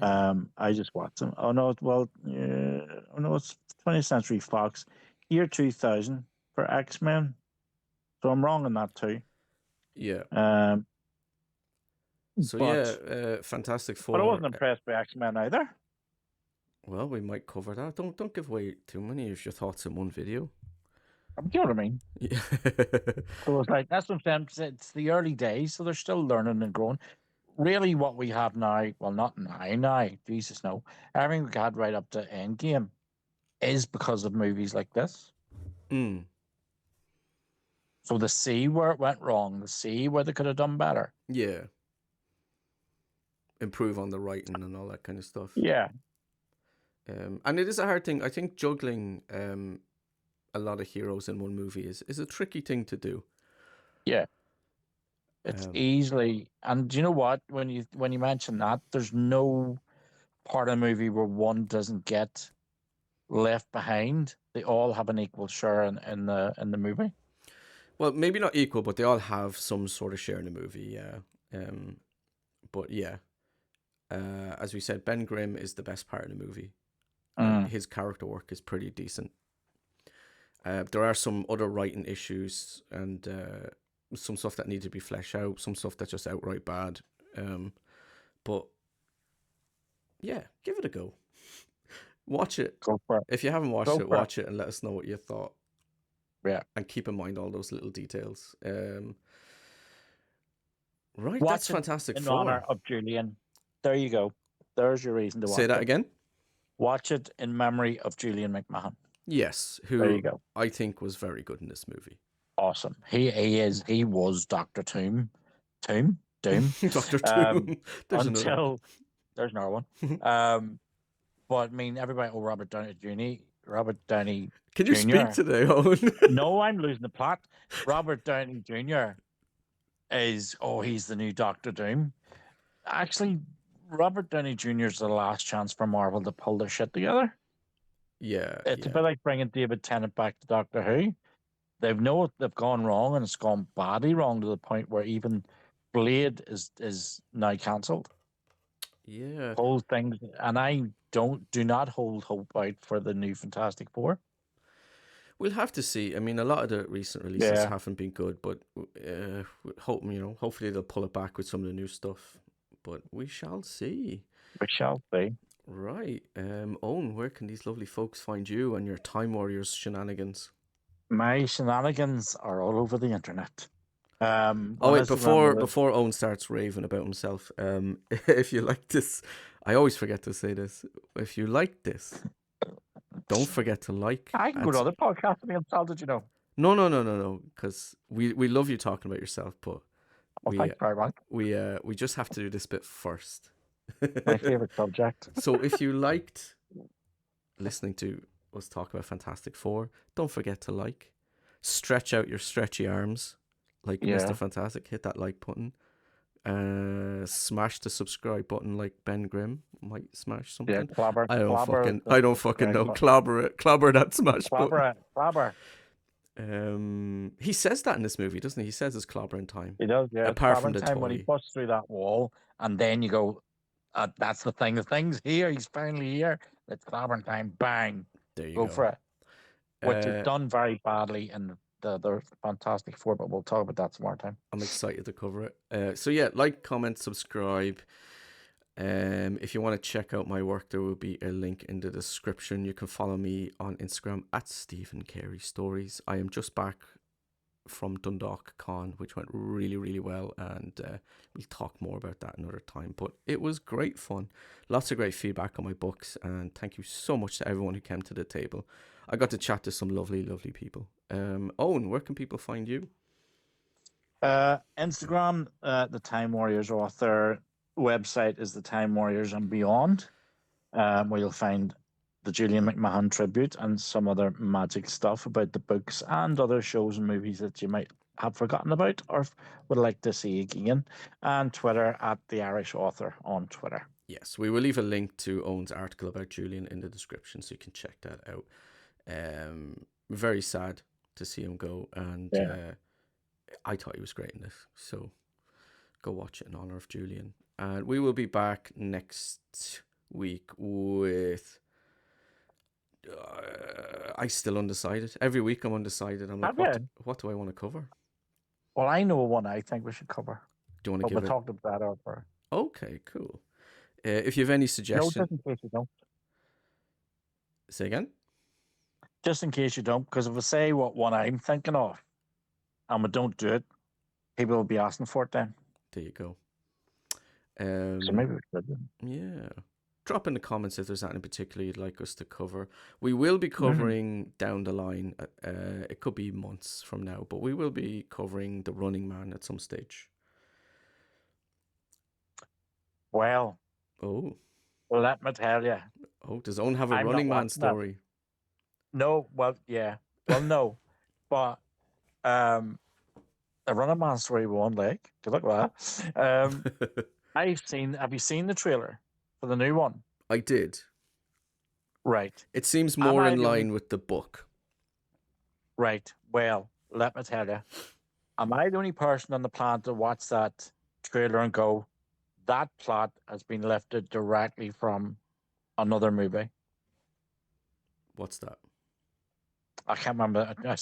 yeah. I just watch them. Oh no, well, oh no, it's 20th Century Fox, year 2000 for X Men. So I'm wrong on that too. Yeah. Um, So yeah, but Fantastic I Four. wasn't impressed by X Men either. Well, we might cover that. Don't give away too many of your thoughts in one video. You know what I mean? Yeah. So it's like that's what I'm saying. It's the early days, so they're still learning and growing. Really, what we have now, well, not now, Jesus, no. Everything we had right up to Endgame is because of movies like this. Mm. So the see where it went wrong, the see where they could have done better. Yeah. Improve on the writing and all that kind of stuff. Yeah. And it is a hard thing. I think juggling a lot of heroes in one movie is a tricky thing to do. Yeah. It's easily, and do you know what? When you mention that, there's no part of the movie where one doesn't get left behind. They all have an equal share in the movie. Well, maybe not equal, but they all have some sort of share in the movie. Yeah. But yeah, as we said, Ben Grimm is the best part of the movie, and his character work is pretty decent. There are some other writing issues and some stuff that needs to be fleshed out, some stuff that's just outright bad. But yeah, give it a go. Watch it. Go for it. If you haven't watched it, watch it and let us know what you thought. Yeah. And keep in mind all those little details. Right, Watch that's Fantastic in Four. honor of Julian. There you go. There's your reason to watch it. Say that again? Watch it in memory of Julian McMahon. Yes, there who you go. I think was very good in this movie. Awesome. He was Dr. Doom. Dr. Doom. There's another one. But I mean, everybody, Robert Downey Jr. Can you speak today, Owen? No, I'm losing the plot. Robert Downey Jr. he's the new Dr. Doom. Actually, Robert Downey Jr. is the last chance for Marvel to pull their shit together. Yeah. It's a bit like bringing David Tennant back to Doctor Who. They've gone wrong, and it's gone badly wrong to the point where even Blade is now cancelled. Yeah. Whole things, and I do not hold hope out for the new Fantastic Four. We'll have to see. I mean, a lot of the recent releases haven't been good, but hopefully they'll pull it back with some of the new stuff. But we shall see. We shall see. Right. Owen, where can these lovely folks find you and your Time Warriors shenanigans? My shenanigans are all over the internet. Before Owen starts raving about himself, if you like this, I always forget to say this. If you like this, don't forget to like. I can go to other podcasts and be insulted, you know. No, because we love you talking about yourself, but thanks very much. We just have to do this bit first. My favorite subject. So if you liked listening to us talk about Fantastic Four, don't forget to like. Stretch out your stretchy arms. Like Mr. Fantastic, hit that like button. Smash the subscribe button like Ben Grimm might smash something. Yeah, clobber. I don't fucking know. Clobber that smash button. Clobber. He says that in this movie, doesn't he? He says it's clobbering time. He does, yeah. Apart from the time toy. when he busts through that wall, and then you go, that's the thing. The thing's here. He's finally here. It's clobbering time. Bang. There you go. Go for it. Which is done very badly in the Fantastic Four, but we'll talk about that some more time. I'm excited to cover it. So yeah, like, comment, subscribe. If you want to check out my work, there will be a link in the description. You can follow me on Instagram at Stephen Carey Stories. I am just back from Dundalk Con, which went really, really well, and we'll talk more about that another time. But it was great fun. Lots of great feedback on my books, and thank you so much to everyone who came to the table. I got to chat to some lovely, lovely people. Owen, where can people find you? Instagram, the Time Warriors author. Website is the Time Warriors and Beyond, where you'll find the Julian McMahon tribute and some other magic stuff about the books and other shows and movies that you might have forgotten about or would like to see again. And Twitter at the Irish Author on Twitter. Yes, we will leave a link to Owen's article about Julian in the description, so you can check that out. Very sad to see him go, and I thought he was great in this, so go watch it in honor of Julian. And we will be back next week with... I still undecided. Every week I'm undecided. I'm like, what do I want to cover? Well, I know one I think we should cover. Do you want to give it? We'll talk about that over. Okay, cool. If you have any suggestions... No, just in case you don't. Say again? Just in case you don't, because if I say what one I'm thinking of, and we don't do it, people will be asking for it then. There you go. So maybe we should. Yeah. Drop in the comments if there's anything in particular you'd like us to cover. We will be covering down the line, it could be months from now, but we will be covering The Running Man at some stage. Well, let me tell you. Oh, does Owen have a Running Man story? That. No, well, yeah. Well, no. But a Running Man story with one leg. Good luck with that. Have you seen the trailer for the new one? I did. Right. It seems more in line with the book. Right. Well, let me tell you. Am I the only person on the planet to watch that trailer and go, that plot has been lifted directly from another movie? What's that? I can't remember. I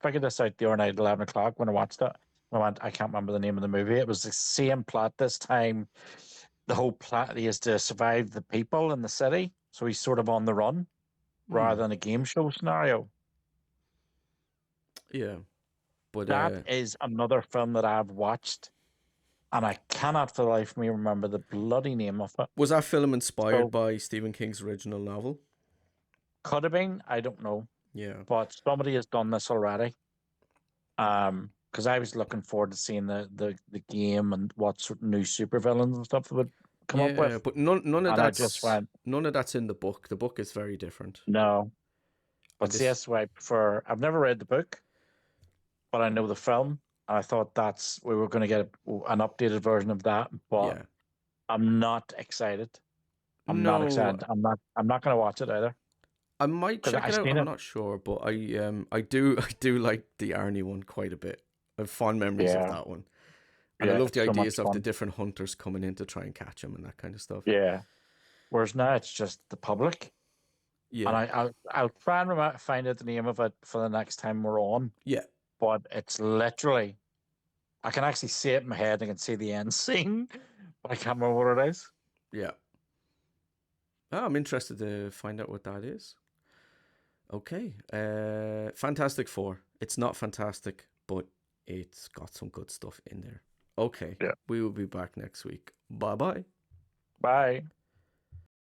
figured this out the other night at 11 o'clock when I watched it. I can't remember the name of the movie. It was the same plot this time. The whole plot is to survive the people in the city. So he's sort of on the run rather than a game show scenario. Yeah. But that is another film that I've watched, and I cannot for the life of me remember the bloody name of it. Was that film inspired by Stephen King's original novel? Could have been. I don't know. Yeah. But somebody has done this already. Because I was looking forward to seeing the game and what sort of new supervillains and stuff would come up with. Yeah, but none of that's in the book. The book is very different. No. But see, that's why I prefer... I've never read the book, but I know the film. I thought we were going to get an updated version of that, but I'm not excited. I'm not excited. I'm not going to watch it either. I might check it out. I'm not sure, but I do like the Arnie one quite a bit. I have fond memories of that one, and I love the ideas of the different hunters coming in to try and catch him and that kind of stuff. Yeah. Whereas now it's just the public. Yeah. And I'll try and find out the name of it for the next time we're on. Yeah. But it's literally, I can actually see it in my head. I can see the end scene, but I can't remember what it is. Yeah. Oh, I'm interested to find out what that is. Okay. Fantastic Four. It's not fantastic, but it's got some good stuff in there. Okay. Yeah. We will be back next week. Bye-bye. Bye.